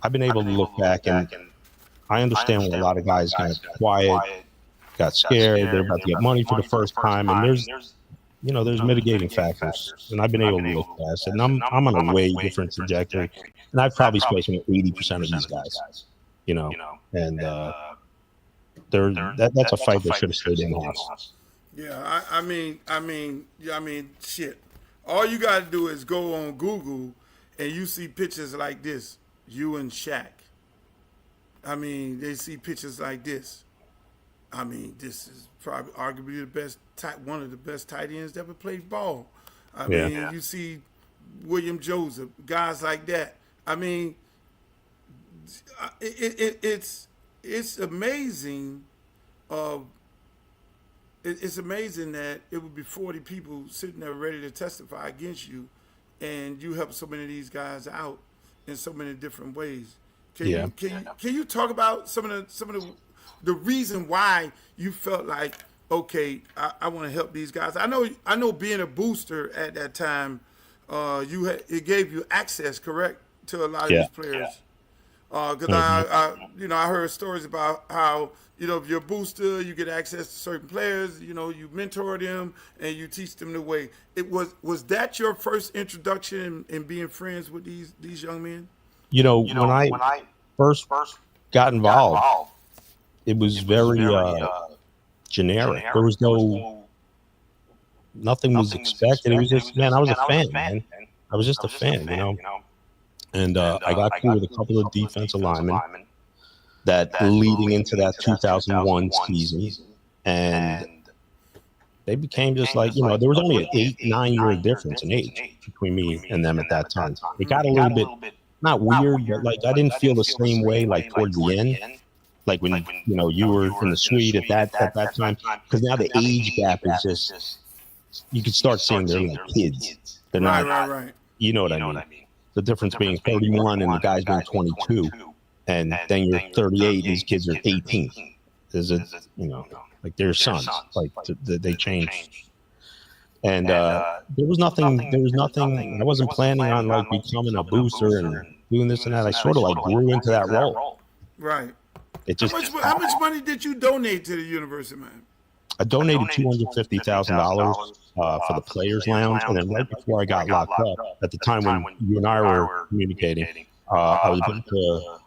I've been able to look back, and I understand when a lot of guys got quiet, got scared. They're about to get money for the first time, and there's mitigating factors, and I've been able to look past it. And I'm on a way different trajectory, and I've probably spoken to 80% of these guys. And that's a fight that should have stayed in the house. Yeah, I mean, shit. All you got to do is go on Google, and you see pictures like this, you and Shaq. I mean, they see pictures like this. I mean, this is probably arguably one of the best tight ends that ever played ball. I mean, you see William Joseph, guys like that. I mean, it's amazing. It's amazing that it would be 40 people sitting there ready to testify against you, and you help so many of these guys out in so many different ways. Can you talk about some of the reason why you felt like, okay, I want to help these guys? I know being a booster at that time, it gave you access, correct, to a lot of these players. Because I heard stories about how, if you're a booster, you get access to certain players, you mentor them and you teach them the way. Was that your first introduction in being friends with these young men? When I first got involved, it was very generic. There was nothing was expected. It was just, man, I was a fan, man. I was just a fan, And I got cool with a couple of defensive linemen that leading into that 2001 season. And they became just like, there was only an 8-9 year difference in age between me and them at that time. It got a little bit, not weird, but like I didn't feel the same way like towards the end. Like when you were in the suite at that time, because now the age gap is just, you can start seeing they're like kids. They're not, right. You know what I mean? The difference being 31 and the guy's being 22, and then you're 38, these kids are 18. Is it, like their sons, like they changed. And there was nothing. I wasn't planning on like becoming a booster and doing this and that. I sort of like grew into that role. Right. It just, how much money did you donate to the University, man? I donated $250,000 for the Players Lounge, and then right before I got locked up, at the time when you and I were communicating, I was going to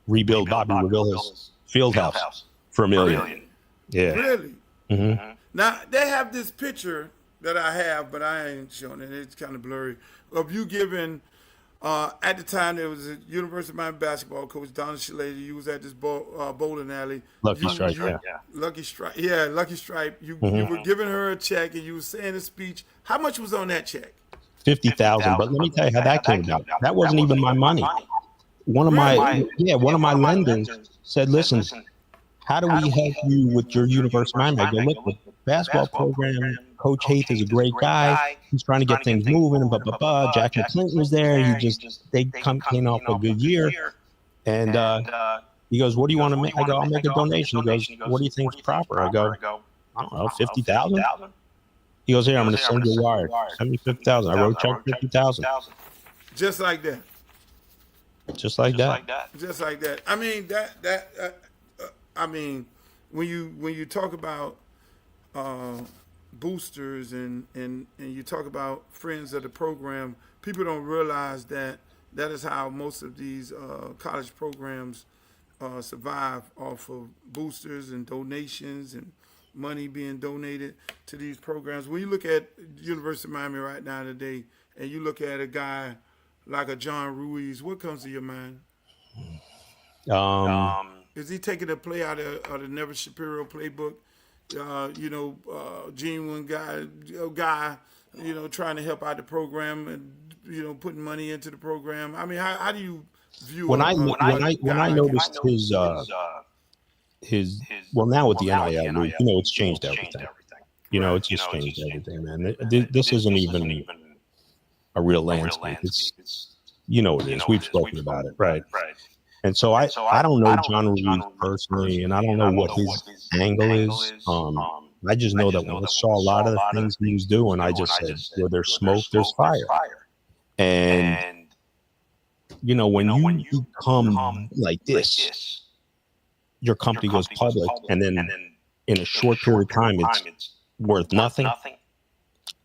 rebuild Bobby Revilla's field house for $1 million. Yeah. Really? Mm-hmm. Now they have this picture that I have, but I ain't showing it. It's kind of blurry. Of you giving. At the time, there was a University of Miami basketball coach, Don Shalaty. You was at this bowling alley. Lucky Stripe. Lucky Stripe. Yeah, Lucky Stripe. You were giving her a check, and you were saying a speech. How much was on that check? $50,000. But let me tell you how that came about. That wasn't even my money. One of my lenders said, "Listen, how do we help you with your University of Miami?" I go, "Look, the basketball program. Coach Haith is a great guy. He's trying to get things moving, and blah, blah, blah. Jack McClinton was there. They came off a good year. And, He goes, what do you want to make? I go, I'll make a donation. He goes, what do you think's proper? I go, I don't know, 50,000. He goes, here, I'm going to send you a wire. Send me 50,000. I wrote check 50,000. Just like that. Just like that. Just like that. I mean I mean, when you talk about boosters and you talk about friends of the program, people don't realize that is how most of these college programs survive, off of boosters and donations and money being donated to these programs. When you look at University of Miami right now today, and you look at a guy like a John Ruiz, what comes to your mind? Is he taking a play out of the Nevin Shapiro playbook? Genuine guy, trying to help out the program and putting money into the program. I mean, how do you view when I noticed his well, now with the NIL, it's changed everything. It's just changed everything, man. This isn't even a real landscape. It's it is. We've spoken about it, right? And so I don't know John Ruiz personally, and I don't know what his angle is. I just know that when I saw a lot of the things he was doing, I just said, where there's smoke, there's fire. And when you become like this, your company goes public, and then in a short period of time, it's worth nothing.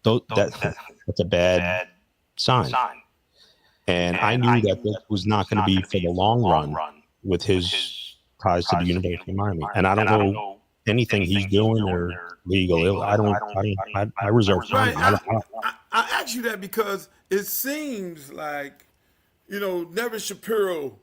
That's a bad sign. And I knew that this was not going to be for the long run with his ties to the University of Miami. And I don't know anything he's doing or legal. I reserve time. I ask you that because it seems like, Nevin Shapiro,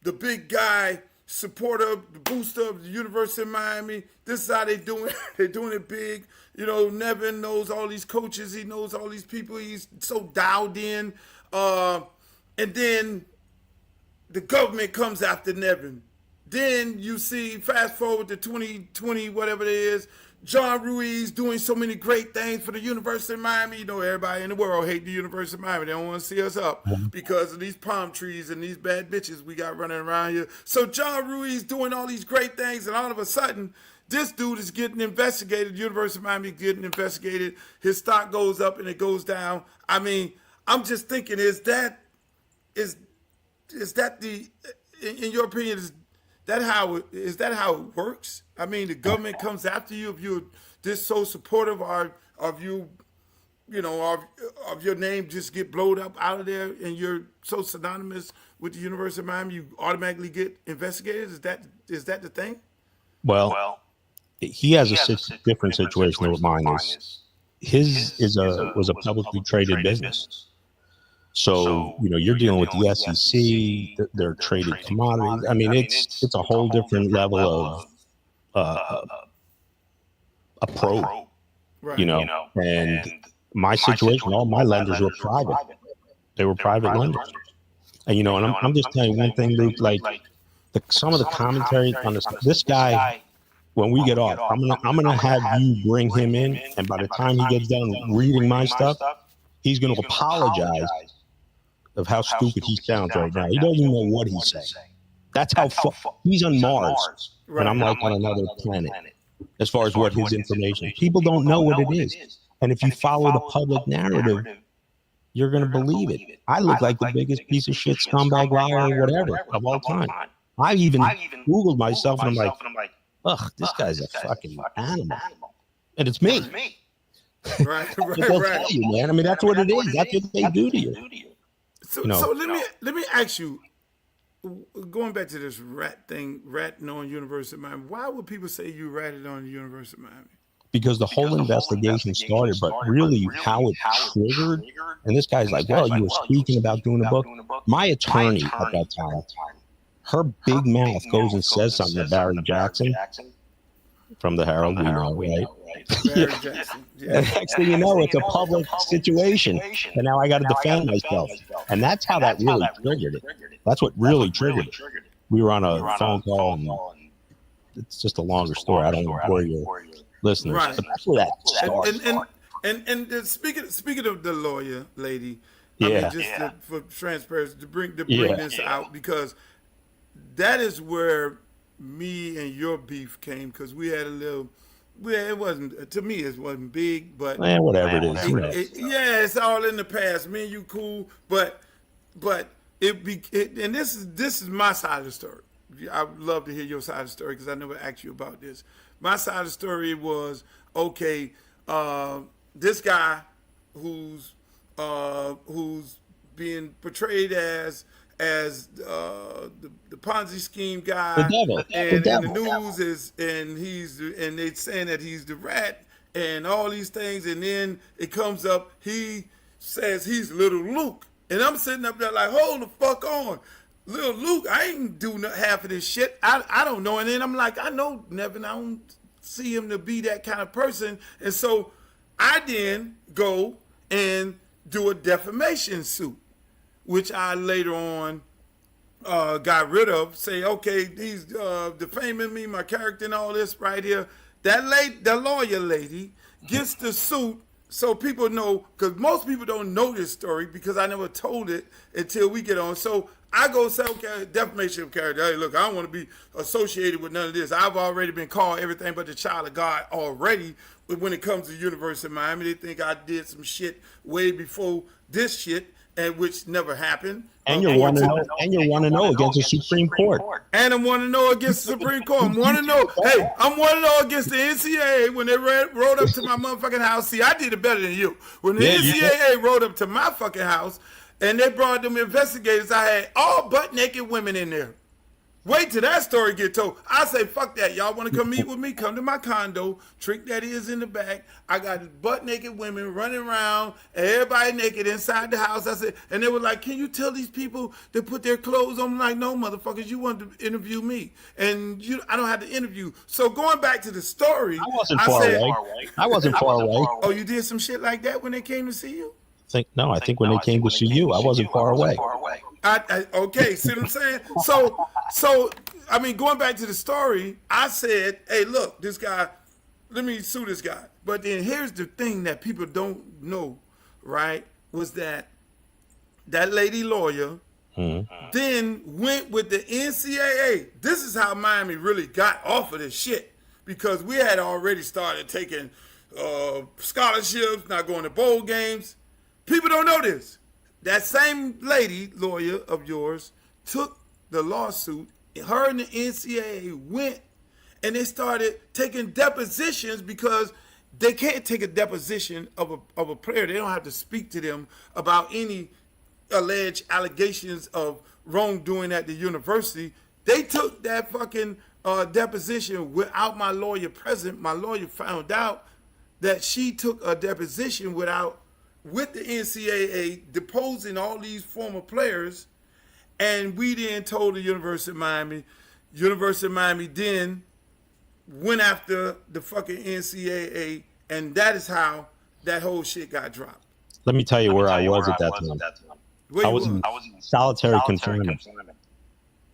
the big guy, supporter, the booster of the University of Miami. This is how they doing. They're doing it big. Nevin knows all these coaches. He knows all these people. He's so dialed in. And then the government comes after Nevin. Then you see, fast forward to 2020, whatever it is, John Ruiz doing so many great things for the University of Miami. Everybody in the world hate the University of Miami. They don't want to see us up because of these palm trees and these bad bitches we got running around here. So John Ruiz doing all these great things, and all of a sudden, this dude is getting investigated. The University of Miami is getting investigated. His stock goes up and it goes down. I mean, I'm just thinking, is that the, in your opinion, is that how it works? I mean, the government comes after you if you're this so supportive of you, of your name just get blowed up out of there, and you're so synonymous with the University of Miami, you automatically get investigated. Is that the thing? Well, he has a different situation than what mine is. His was a publicly traded business. So, you're dealing with the SEC, they're traded commodities. I mean, it's a whole different level of a probe, Right. and my situation, all my lenders were private. They were private lenders. And, and I'm just telling you one thing, Luke, like some of the commentary on this guy, when we get off, I'm gonna have you bring him in, and by the time he gets done reading my stuff, he's going to apologize of how stupid he sounds right now. He doesn't even know what he's saying. That's how he's on Mars, and I'm like on another planet as far as what his information. People don't know what it is, and if you follow the public narrative, you're going to believe it. I look like the biggest piece of shit, scumbag, liar, or whatever of all time. I even Googled myself, and I'm like, ugh, this guy's a fucking animal, and it's me. Right. They'll tell you, man. I mean, that's what it is. That's what they do to you. So let me ask you, going back to this ratting on University of Miami, why would people say you ratted on the University of Miami? Because the whole investigation started, but really how it triggered, and this guy's like, well, you were speaking about doing a book. My attorney at that time, her big mouth goes and says something to Barry Jackson from the Herald, we know, right? Barry Jackson. Yeah. And next thing you know, it's a public situation, and now I got to defend myself. And that's how that really triggered it. That's what really triggered it. We were on a phone call, and it's just a longer story. I don't want to bore your listeners, Right. but that's where that started. And speaking of the lawyer lady, Yeah. for transparency to bring Yeah. this out, because that is where me and your beef came because we had a little. Well, it wasn't to me. It wasn't big, but Whatever it is. yeah, it's all in the past. Me and you cool, but and this is my side of the story. I would love to hear your side of the story because I never asked you about this. My side of the story was okay. This guy who's being portrayed as the Ponzi scheme guy, and the news is, and they saying that he's the rat and all these things, and then it comes up he says he's Little Luke, and I'm sitting up there like, hold the fuck on, Little Luke, I ain't do half of this shit. I don't know, and then I'm like, I know Nevin, I don't see him to be that kind of person, and so I then go and do a defamation suit, which I later on got rid of. Say, okay, he's defaming me, my character, and all this right here. The lawyer lady gets the suit so people know, because most people don't know this story because I never told it until we get on. So I go say, okay, defamation of character. Hey, look, I don't want to be associated with none of this. I've already been called everything but the child of God already when it comes to the University of Miami. They think I did some shit way before this shit, and which never happened. And you're 1-0 against the Supreme Court. And I'm 1-0 against the Supreme Court. I'm 1-0. Hey, I'm 1-0 against the NCAA when they rode up to my motherfucking house. See, I did it better than you. When the NCAA rode up to my fucking house and they brought them investigators, I had all butt naked women in there. Wait till that story get told. I say, fuck that. Y'all want to come meet with me? Come to my condo. Trick Daddy is in the back. I got butt naked women running around, and everybody naked inside the house. I said, and they were like, can you tell these people to put their clothes on? I'm like, no, motherfuckers, you want to interview me. And I don't have to interview. So going back to the story. I wasn't far away. Oh, you did some shit like that when they came to see you? I think when they came to see you, I wasn't far away. Okay, see what I'm saying? So, I mean, going back to the story, I said, hey, look, this guy, let me sue this guy. But then here's the thing that people don't know, right, was that lady lawyer then went with the NCAA. This is how Miami really got off of this shit, because we had already started taking scholarships, not going to bowl games. People don't know this. That same lady, lawyer of yours, took the lawsuit. Her and the NCAA went and they started taking depositions because they can't take a deposition of a player. They don't have to speak to them about any alleged allegations of wrongdoing at the university. They took that fucking deposition without my lawyer present. My lawyer found out that she took a deposition with the NCAA, deposing all these former players, and we then told the University of Miami. University of Miami then went after the fucking NCAA, and that is how that whole shit got dropped. Let me tell you where I was at that time. I was in solitary confinement.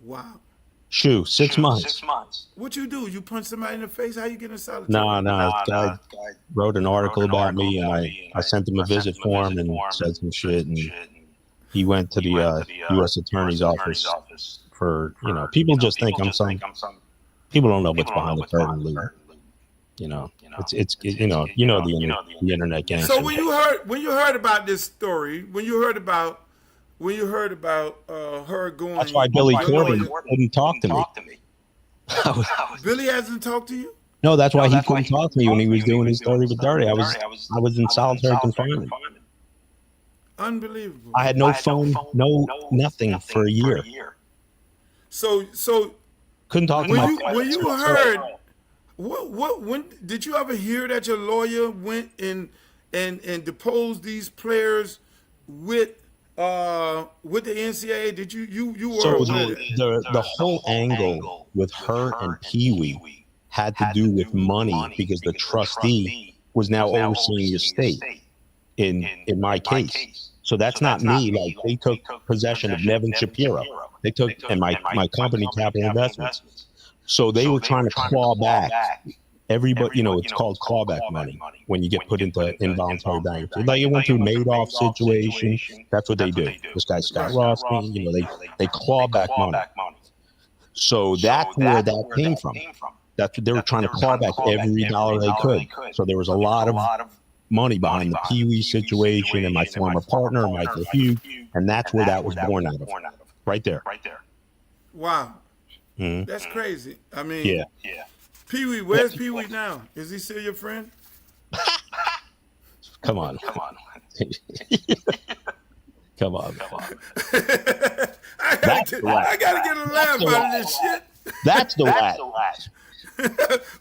Wow. 6 months. What you do? You punch somebody in the face? How you get in solitary? No. This guy wrote an article about me, and I sent him a visit form and said some shit, and he went to the U.S. Attorney's office for, people just think I'm some. People don't know what's behind the curtain, Lou. It's the internet game. So when you heard about this story, when you heard about her going, that's why Billy Corbin couldn't talk to me. Billy hasn't talked to you? No, that's why he couldn't talk to me when he was doing his story with Dirty. I was in solitary confinement. Unbelievable. I had no phone, no nothing for a year. So couldn't talk to my when you heard when did you ever hear that your lawyer went and deposed these players with the NCAA? Did you were so the whole angle with her and Pee Wee had to do with money, because the trustee was now overseeing the estate in my case. So that's not me. Like, they took possession of Nevin Shapiro. They took, and my company, Capital Investments. So they were trying to claw back everybody. It's called clawback money when you get put into involuntary bankruptcy. Like, it went through Madoff situation. That's what they do. This guy Scott Rossman, they claw back money. So that's where that came from. That's what they were trying to claw back every dollar they could. So there was a lot of money behind the Pee Wee situation and my former partner, Michael Hugh, and that's where that was born out of. Right there. Wow. Mhm. That's crazy. I mean, Yeah. Pee Wee, where's Pee Wee now? Is he still your friend? Come on. Come on. I gotta get a laugh out of this shit. That's the rat.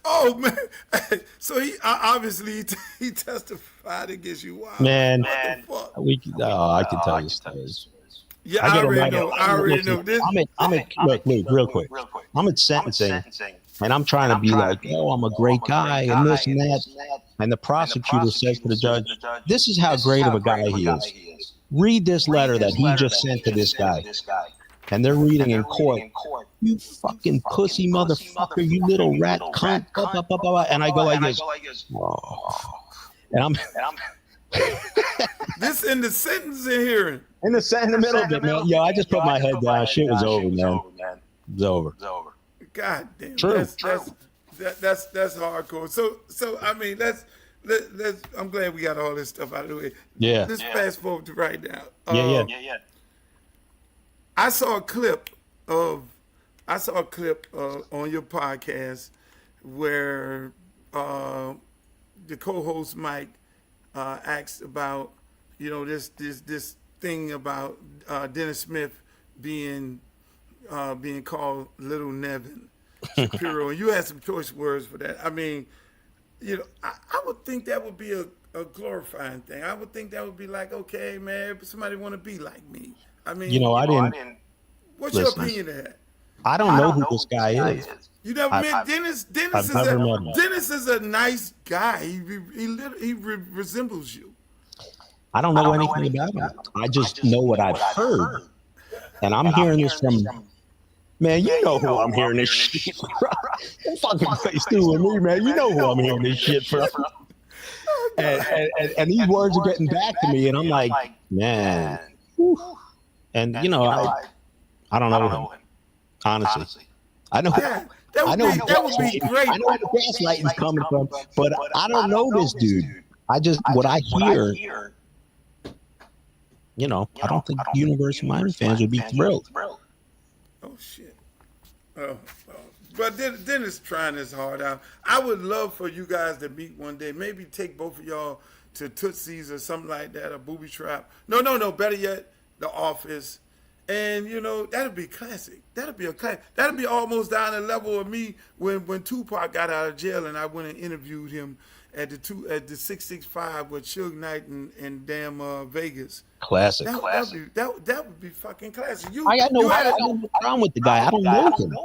Oh man! So he obviously he testified against you. Wow, Man, what the fuck? I can tell you stories. Yeah, I already know this. Look, real quick. I'm at sentencing, and I'm trying to be like, oh, I'm a great guy, and this and that. And the prosecutor says to the judge, this is how great of a guy he is. Read this letter that he just sent to this guy. And they're reading in court, you fucking pussy motherfucker, you little rat cunt, blah, blah, blah. And I go like this. Whoa. And I'm this in the sentencing hearing. in the middle of it, man. Yo, I just put my head down. Shit was over, man. It was over. God damn. True. That's hardcore. So I mean, let's I'm glad we got all this stuff out of the way. Yeah. Let's fast forward to right now. Yeah. I saw a clip on your podcast where the co-host Mike asked about this thing about Dennis Smith being called Little Nevin Shapiro, and you had some choice words for that. I mean, I would think that would be a glorifying thing. I would think that would be like, okay, man, somebody want to be like me. I mean, I didn't. What's your opinion of that? I don't know who this guy is. You never met Dennis? Dennis is a nice guy. He resembles you. I don't know anything about him. I just know what I've heard. And I'm hearing this from, man, you know who I'm hearing this shit from. Don't fucking face through with me, man. You know who I'm hearing this shit from. And these words are getting back to me, and I'm like, man. Whew. And, I don't know him. Honestly. I know. Yeah, that would be great. I know where the gaslighting's coming from, but I don't know this dude. What I hear, I don't think University of Miami fans would be thrilled. Oh, shit. But Dennis trying his heart out. I would love for you guys to meet one day. Maybe take both of y'all to Tootsie's or something like that, a booby trap. No. Better yet, The Office. And, that'd be classic. That'd be a classic. That'd be almost down the level of me when Tupac got out of jail and I went and interviewed him at the 665 with Suge Knight and damn Vegas. Classic. That would be fucking classic. I got no problem with the guy. I don't know him.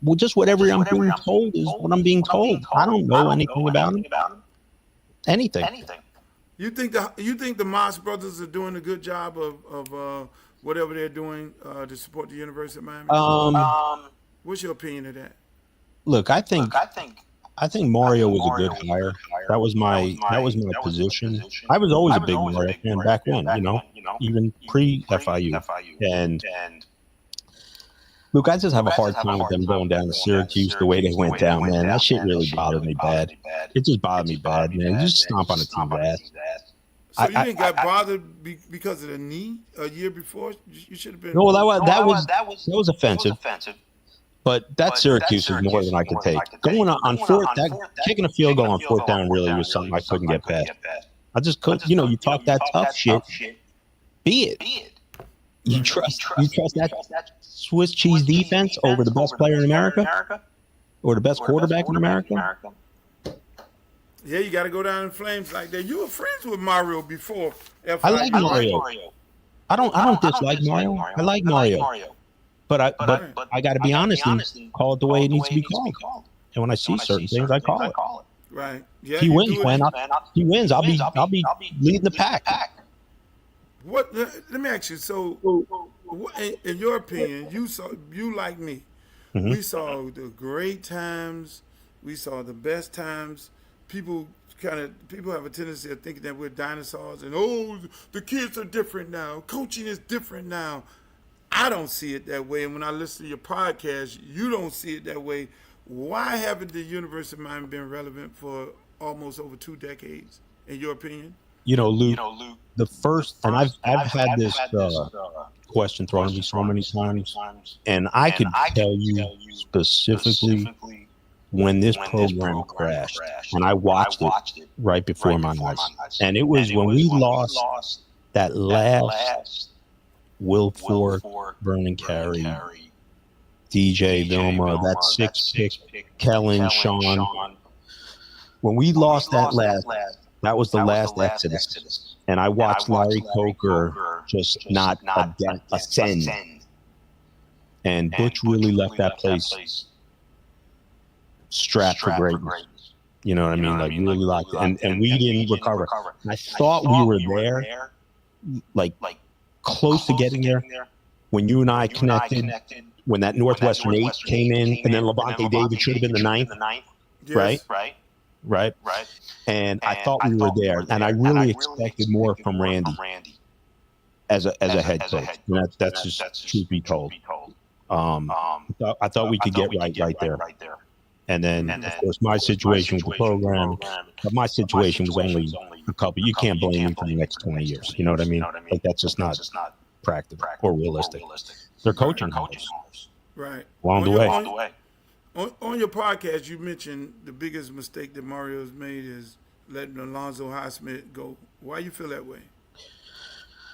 Well, just whatever I'm being told is what I'm being told. I don't know anything about him. Anything. You think the Moss brothers are doing a good job of whatever they're doing to support the University of Miami? What's your opinion of that? Look, I think Mario was a good hire. That was my position. I was always a big Mario fan back when, even pre-FIU. And look, I just have a hard time with them going down to Syracuse the way they went down, man. That shit really bothered me bad. It just bothered me bad, man. Just stomp on the team's ass. So you didn't get bothered because of the knee a year before? You should have been. No, that was offensive. But that Syracuse is more than I could take. Going on fourth, kicking a field goal on fourth down really was something I couldn't get past. I just couldn't. You talk that tough shit. Be it. You trust that Swiss cheese defense over the best player in America, or the best quarterback in America? Yeah, you got to go down in flames like that. You were friends with Mario before. I like Mario. I don't dislike Mario. I like Mario. But I got to be honest and call it the way it needs to be called. And when I see certain things, I call it. Right. Yeah. He wins, man. He wins. I'll be leading the pack. What? Let me ask you. So, in your opinion, you like me. Mm-hmm. We saw the great times. We saw the best times. People have a tendency of thinking that we're dinosaurs and the kids are different now. Coaching is different now. I don't see it that way. And when I listen to your podcast, you don't see it that way. Why haven't the University of Miami been relevant for almost over 2 decades, in your opinion? Luke, the first, and I've had this question thrown at me so many times, and I could tell you specifically when this program crashed, and I watched it right before my eyes, and it was when we lost that last Will Ford, Vernon Carey, DJ Vilma, that 6-pick, Kellen, Sean. When we lost that was the last exodus. And I watched Larry Coker just not ascend. And Butch really left that place strapped for greatness. You know what I mean? Like really locked it. And we didn't recover. I thought we were there, like close to getting there when you and I connected, when that Northwestern 8 came in, and then Levante David should have been the 9th, Yes. right? And I thought we were there, and I really expected more from Randy as a head coach. And that's just truth be told. I thought we could get right there. And then, of course, my situation with the program, but my situation was only a couple. You can't blame me for the next 20 years. You know what I mean? Like, that's just not practical or realistic. They're coaching hours. Right. Along the way. On your podcast, you mentioned the biggest mistake that Mario's made is letting Alonzo Highsmith go. Why you feel that way?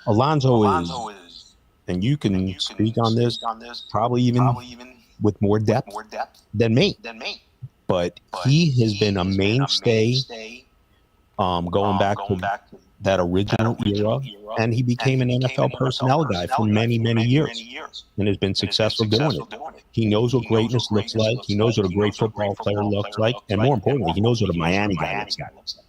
Alonzo is, and you can speak on this, probably even with more depth than me. But he has been a mainstay going back to that original era, and he became an NFL personnel guy for many, many years and has been successful doing it. He knows what greatness looks like. He knows what a great football player looks like. And more importantly, he knows what a Miami guy looks like.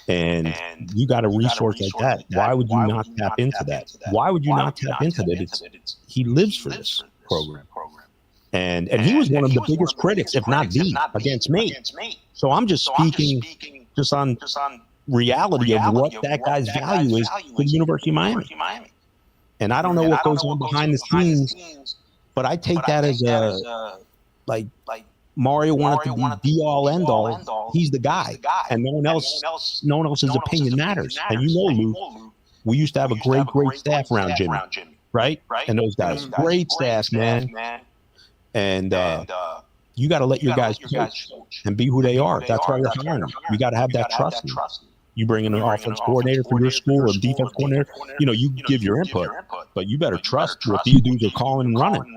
And you got a resource like that. Why would you not tap into that? Why would you not tap into that? He lives for this program. And he was one of the biggest critics, if not the, against me. So I'm just speaking just on reality of what that guy's value is for the University of Miami. And I don't know what goes on behind the scenes, but I take that as like Mario wanted to be all end all. He's the guy, and no one else's opinion matters. And Luke, we used to have a great staff around Jimmy, right? And those guys, great staff, man. And you got to let your guys coach and be who they are. That's why you're hiring them. You got to have that trust. You bring in an offense coordinator for your school or defense coordinator. You give your input, but you better trust what these dudes are calling and running.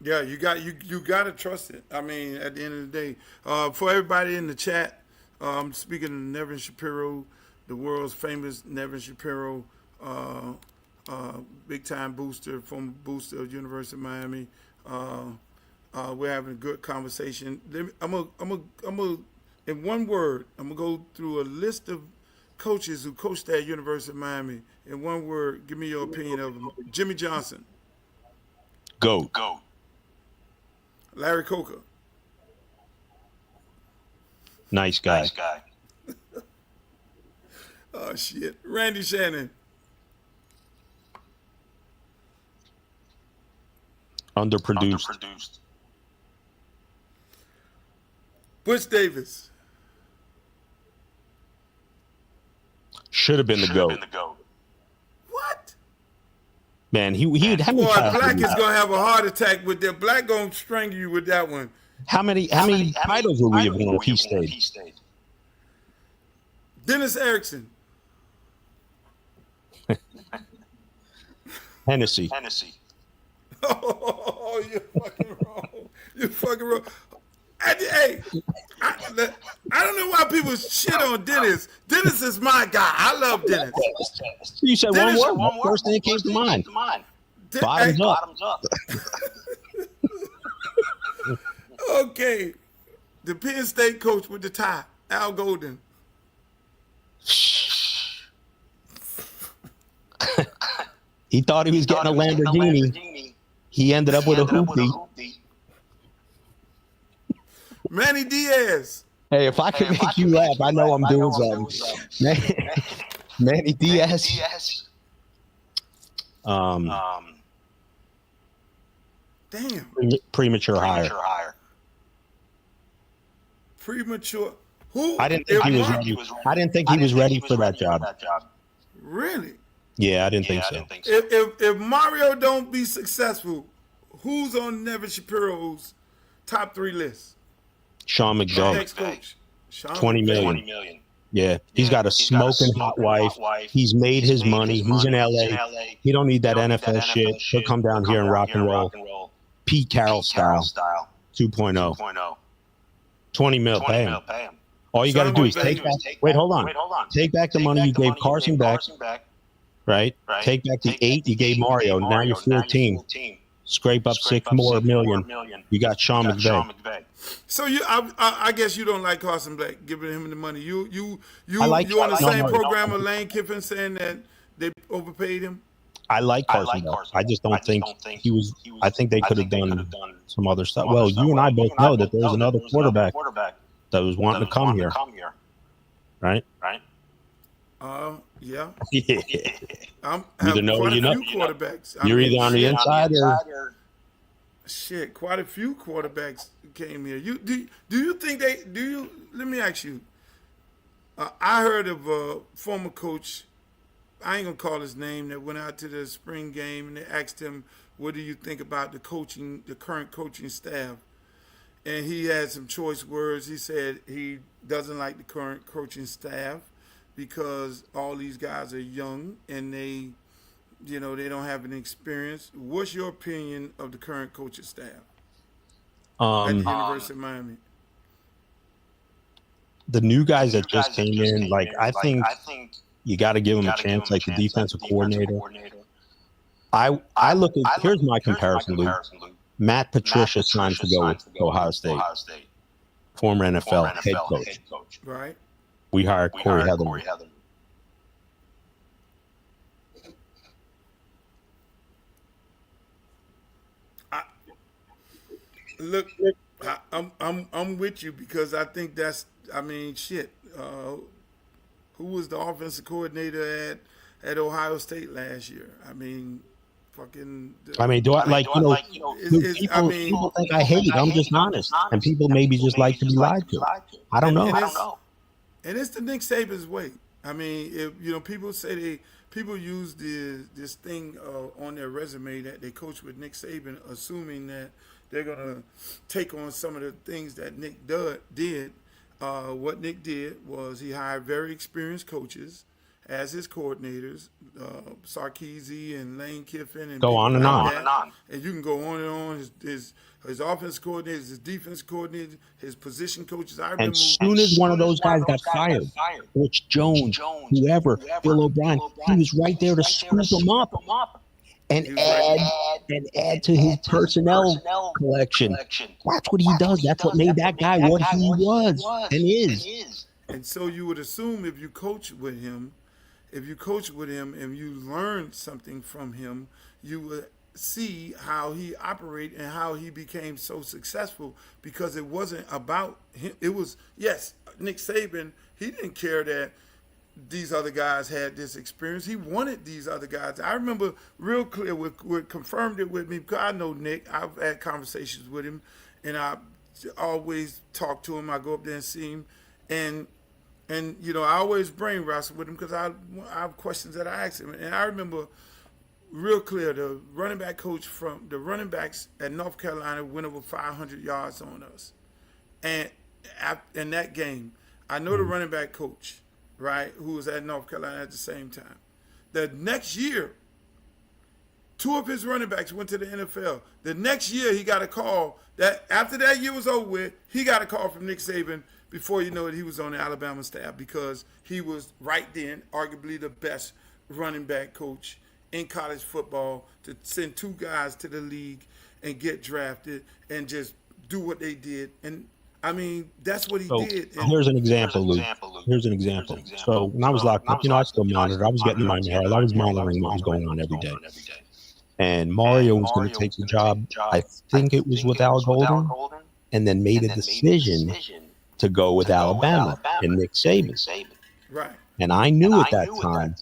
Yeah, you got to trust it. I mean, at the end of the day, for everybody in the chat, I'm speaking to Nevin Shapiro, the world's famous Nevin Shapiro, big time booster, former booster of University of Miami. We're having a good conversation. I'm gonna in one word, I'm gonna go through a list of coaches who coached at University of Miami. In one word, give me your opinion of them. Jimmy Johnson. Go. Larry Coker. Nice guy. Oh shit. Randy Shannon. Underproduced. Butch Davis. Should have been the GOAT. What? Man, he'd have. Boy, Black is gonna have a heart attack with that. Black gonna strangle you with that one. How many titles would we have won if he stayed? Dennis Erickson. Hennessy. Oh, you're fucking wrong. Hey, I don't know why people shit on Dennis. Dennis is my guy. I love Dennis. You said Dennis, one word. First thing that came to mind. Bottoms up. Okay. The Penn State coach with the tie, Al Golden. He thought he was getting a Lamborghini. He ended up with a hoopty. Manny Diaz. Hey, if I can make you laugh, I know I'm doing something. Manny Diaz. Damn. Premature hire. Premature. Who? I didn't think he was ready. I didn't think he was ready for that job. Really? Yeah, I didn't think so. If Mario don't be successful, who's on Nevin Shapiro's top 3 list? Sean McVay, Next coach. Sean 20 McVay. million. Yeah, he's got a smoking hot wife. He's made his money. He's in LA. He don't need that NFL shit. He'll come down here and rock and roll. Pete Carroll style, 2.0. 20 mil, pay him. All you got to do is take back. Wait, hold on. Take back the money you gave Carson Beck, right? Take back the 8 you gave Mario. Now you're 14. Scrape up 6 more million. You got Sean McVay. So I guess you don't like Carson Beck giving him the money. You on the same program of Lane Kiffin saying that they overpaid him. I like Carson Beck. I just don't think he was. I think they could have done some other stuff. Well, you and I both know that there's another quarterback that was wanting to come here, right? Yeah. I have quite a few quarterbacks. You're either on the inside or shit. Quite a few quarterbacks came here. Do you think they do? You let me ask you. I heard of a former coach. I ain't gonna call his name. That went out to the spring game and they asked him, "What do you think about the current coaching staff?" And he had some choice words. He said he doesn't like the current coaching staff because all these guys are young and they don't have any experience. What's your opinion of the current coaching staff at the University of Miami? The new guys that just came in, like I think you got to give them a chance. Like the defensive coordinator. I look at here's my comparison, Luke. Matt Patricia signed to go with Ohio State, former NFL head coach. Right. We hired Corey Heather. Look, I'm with you because I think that's. I mean, shit. Who was the offensive coordinator at Ohio State last year? I mean, fucking. People think I hate. I'm just honest, and people maybe just like to be lied to. I don't know. And it's the Nick Saban's way. I mean, if people use this thing on their resume that they coach with Nick Saban, assuming that they're gonna take on some of the things that Nick did. What Nick did was he hired very experienced coaches as his coordinators, Sarkisian and Lane Kiffin, and go on and on. And you can go on and on. His offense coordinators, his defense coordinators, his position coaches. And as soon as one of those guys got fired, Butch Jones, whoever, Bill O'Brien, he was right there to scoop them up and add to his personnel collection. That's what he does. That's what made that guy what he was and is. And so you would assume if you coach with him and you learn something from him, you would see how he operated and how he became so successful because it wasn't about him. It was, yes, Nick Saban, he didn't care that these other guys had this experience. He wanted these other guys. I remember real clear what confirmed it with me because I know Nick. I've had conversations with him and I always talk to him. I go up there and see him and I always brain wrestle with him because I have questions that I ask him. And I remember real clear, the running back coach from the running backs at North Carolina went over 500 yards on us. And in that game, I know the running back coach, right, who was at North Carolina at the same time. The next year, 2 of his running backs went to the NFL. The next year, he got a call that after that year was over with, he got a call from Nick Saban. Before you know it, he was on the Alabama staff because he was right then arguably the best running back coach in college football to send 2 guys to the league and get drafted and just do what they did. And I mean, that's what he did. And here's an example, Luke. Here's an example. So when I was locked up, I still monitored. I was getting my mail. I was monitoring what was going on every day. And Mario was going to take the job. I think it was with Al Golden, and then made a decision to go with Alabama and Nick Saban. Right. And I knew at that time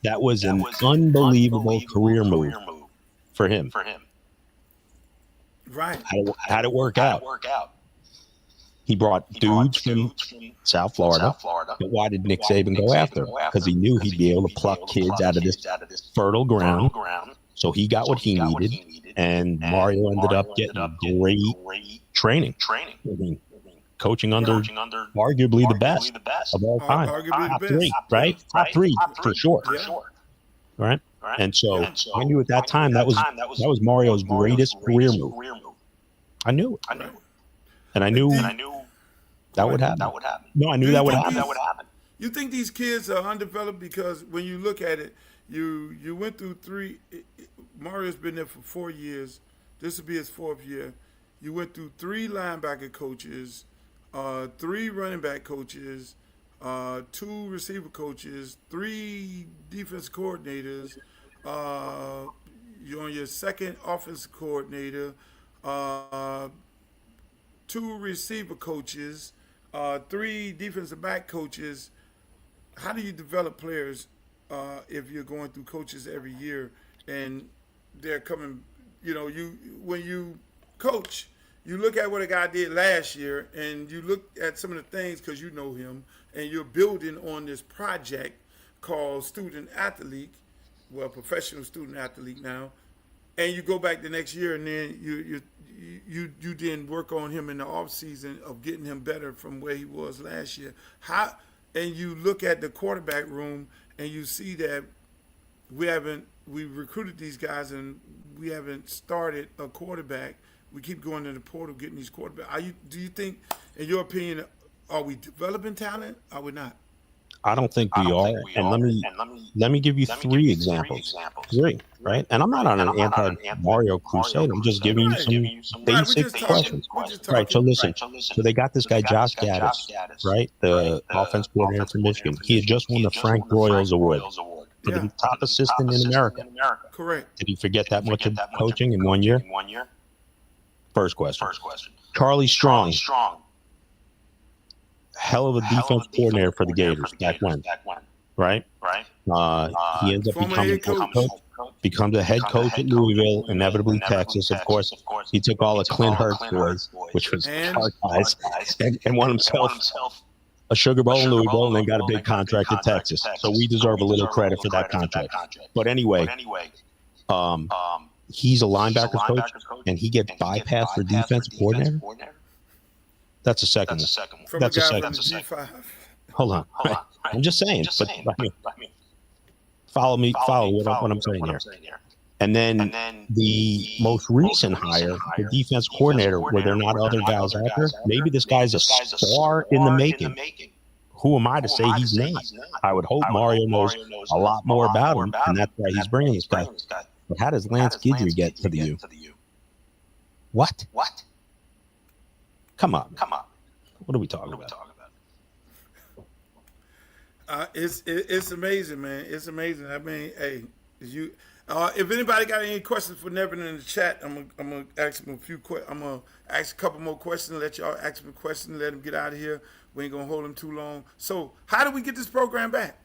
That was an unbelievable career move for him. Right. How'd it work out? He brought dudes from South Florida. But why did Nick Saban go after him? Because he knew he'd be able to pluck kids out of this fertile ground. So he got what he needed, and Mario ended up getting great training. I mean, coaching under arguably the best of all time. Top three, right? Top three for sure. Right? And so I knew at that time that was Mario's greatest career move. I knew it. And I knew that would happen. No, I knew that would happen. You think these kids are undeveloped because when you look at it, you went through three. Mario's been there for 4 years. This will be his 4th year. You went through 3 linebacker coaches, 3 running back coaches, 2 receiver coaches, 3 defense coordinators. You're on your 2nd offensive coordinator. 2 receiver coaches, 3 defensive back coaches. How do you develop players if you're going through coaches every year and they're coming? When you coach, you look at what a guy did last year, and you look at some of the things because you know him, and you're building on this project called student athlete, professional student athlete now, and you go back the next year, and then you then work on him in the off season of getting him better from where he was last year. And you look at the quarterback room and you see that we recruited these guys and we haven't started a quarterback. We keep going to the portal getting these quarterbacks. Do you think, in your opinion, are we developing talent? Are we not? I don't think we are. And let me give you 3 examples. 3, right? And I'm not on an anti-Mario crusade. I'm just giving you some basic questions. Right, so listen. So they got this guy, Josh Gaddis, right? The offense coordinator from Michigan. He had just won the Frank Broyles Award for the top assistant in America. Correct. Did he forget that much of coaching in 1 year? First question. Charlie Strong. Hell of a defense coordinator for the Gators back when, right? He ends up becomes a head coach at Louisville, inevitably Texas. Of course, he took all of Clint Hurtt's boys, which was hard guys, and won himself a Sugar Bowl in Louisville, and then got a big contract at Texas. So we deserve a little credit for that contract. But anyway, he's a linebackers coach, and he gets bypassed for defensive coordinator. That's a second one. That's a second. Hold on. I'm just saying. But follow what I'm saying here. And then the most recent hire, the defense coordinator, where there are not other guys out there. Maybe this guy's a star in the making. Who am I to say he's named? I would hope Mario knows a lot more about him, and that's why he's bringing this guy. But how does Lance Guidry get to the U? What? Come on. What are we talking about? It's amazing, man. It's amazing. I mean, hey, if anybody got any questions for Nevin in the chat, I'm gonna ask him a few. I'm gonna ask a couple more questions. Let y'all ask him a question. Let him get out of here. We ain't gonna hold him too long. So, how do we get this program back?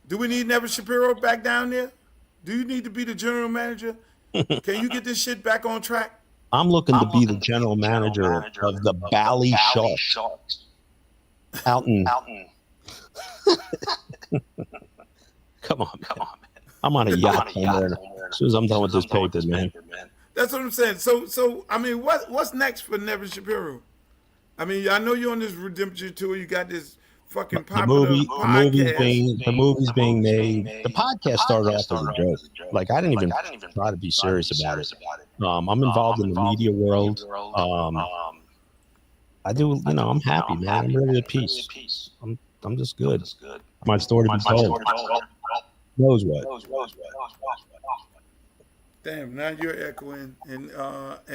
Do we need Nevin Shapiro back down there? Do you need to be the general manager? Can you get this shit back on track? I'm looking to be the general manager of the Bally Sharks. Out in. Come on, man. I'm on a yacht somewhere. As soon as I'm done with this paper, man. That's what I'm saying. So I mean, what's next for Nevin Shapiro? I mean, I know you're on this redemption tour. You got this fucking popular podcast. The movie's being made. The podcast started off as a joke. Like, I didn't even try to be serious about it. I'm involved in the media world. I do, I'm happy, man. I'm ready to peace. I'm just good. My story to be told. Knows what? Damn, now you're echoing, and I've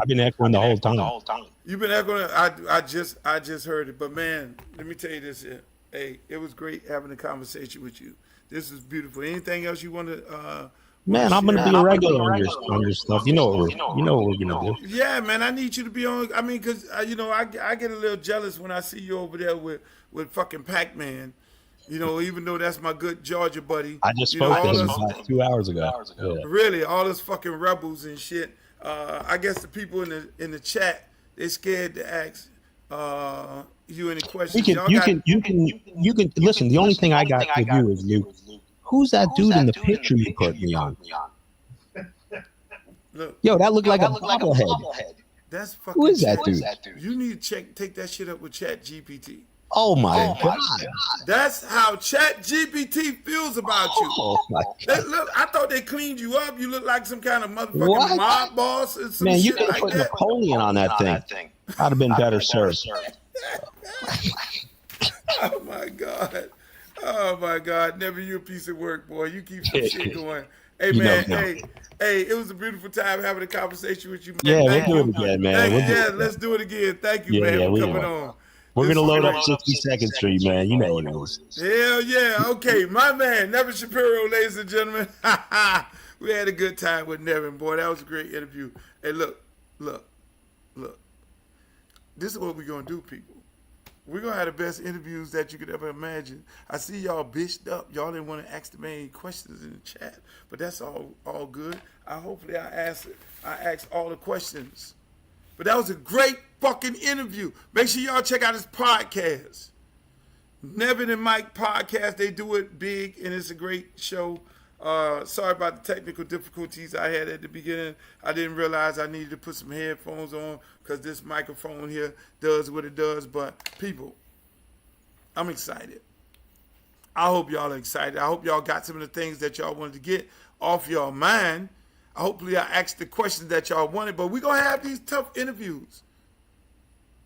been echoing the whole time. You've been echoing. I just heard it, but man, let me tell you this here. Hey, it was great having a conversation with you. This is beautiful. Anything else you want to? Man, I'm gonna be a regular on your stuff. You know what we're gonna do. Yeah, man, I need you to be on. I mean, cause I get a little jealous when I see you over there with fucking Pac-Man, You know, even though that's my good Georgia buddy. I just you know, spoke to him all us- about 2 hours ago. Yeah. Really, all those fucking rebels and shit. I guess the people in the chat, they scared to ask you any questions. You can listen. The only thing I got with you is Luke. Who's that dude in the picture you put me on? Look, Yo, that looked like a bobblehead. that's fucking. Who is that Chat. dude? You need to take that shit up with Chat GPT. Oh my God. That's how Chat GPT feels about you. Oh my God. Look, I thought they cleaned you up. You look like some kind of motherfucking What? mob boss or some Man, you shit could have like put that. Napoleon on that thing. I'd have been better served. Oh my God. Oh my God. Never you a piece of work, boy. You keep some shit going. Hey man, hey, it was a beautiful time having a conversation with you, man. Yeah, Thank we'll you. do it again, man. Let's do it again. Thank you, Yeah, man, yeah, for we coming will. on. We're This going to is load great. up 62nd Street, man. You know what it is. Hell yeah. Okay, my man, Nevin Shapiro, ladies and gentlemen. We had a good time with Nevin, boy. That was a great interview. Hey, look. This is what we're going to do, people. We're going to have the best interviews that you could ever imagine. I see y'all bitched up. Y'all didn't want to ask the main questions in the chat, but that's all good. Hopefully I asked all the questions. But that was a great fucking interview. Make sure y'all check out his podcast. Nevin and Mike podcast. They do it big, and it's a great show. Sorry about the technical difficulties I had at the beginning. I didn't realize I needed to put some headphones on because this microphone here does what it does. But people, I'm excited. I hope y'all are excited. I hope y'all got some of the things that y'all wanted to get off your mind. Hopefully I asked the questions that y'all wanted, but we're going to have these tough interviews.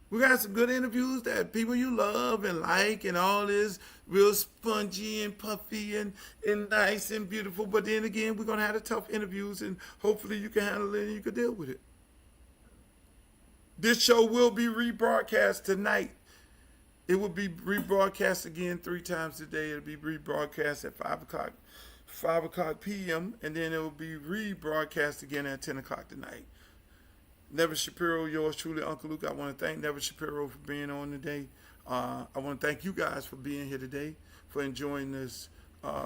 We're going to have some good interviews that people you love and like and all this real spongy and puffy and nice and beautiful. But then again, we're going to have the tough interviews and hopefully you can handle it and you can deal with it. This show will be rebroadcast tonight. It will be rebroadcast again 3 times a day. It'll be rebroadcast at 5 o'clock p.m. and then it will be rebroadcast again at 10 o'clock tonight. Nevin Shapiro, yours truly, Uncle Luke. I want to thank Nevin Shapiro for being on today. I want to thank you guys for being here today, for enjoying this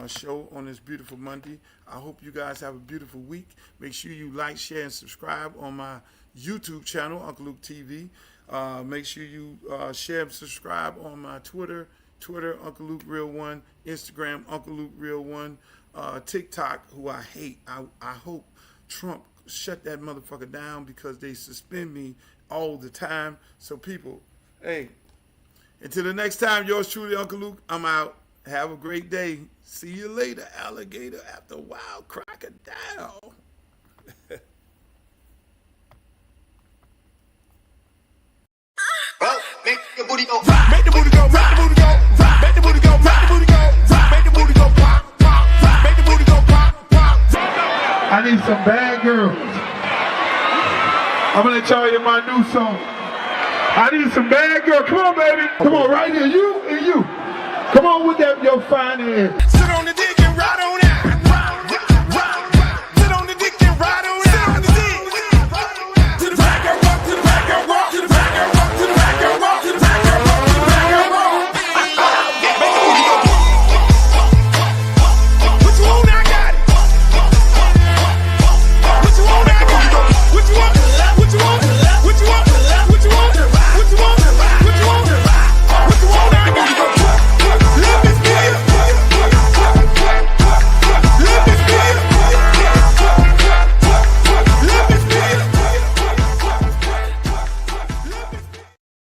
show on this beautiful Monday. I hope you guys have a beautiful week. Make sure you like, share, and subscribe on my YouTube channel, Uncle Luke TV. Make sure you share and subscribe on my Twitter, Uncle Luke Real One, Instagram, Uncle Luke Real One, TikTok, who I hate. I hope Trump shut that motherfucker down because they suspend me all the time. So people, hey, until the next time, yours truly, Uncle Luke, I'm out. Have a great day. See you later, alligator after wild crocodile. Make the booty go, make the booty go, make the booty go, make the booty go, make the booty go, make the booty go, pop, pop, make the booty go, pop, pop. I need some bad girls. I'm gonna let y'all hear my new song. I need some bad girls. Come on, baby. Come on, right here. You and you. Come on with that, your fine ass.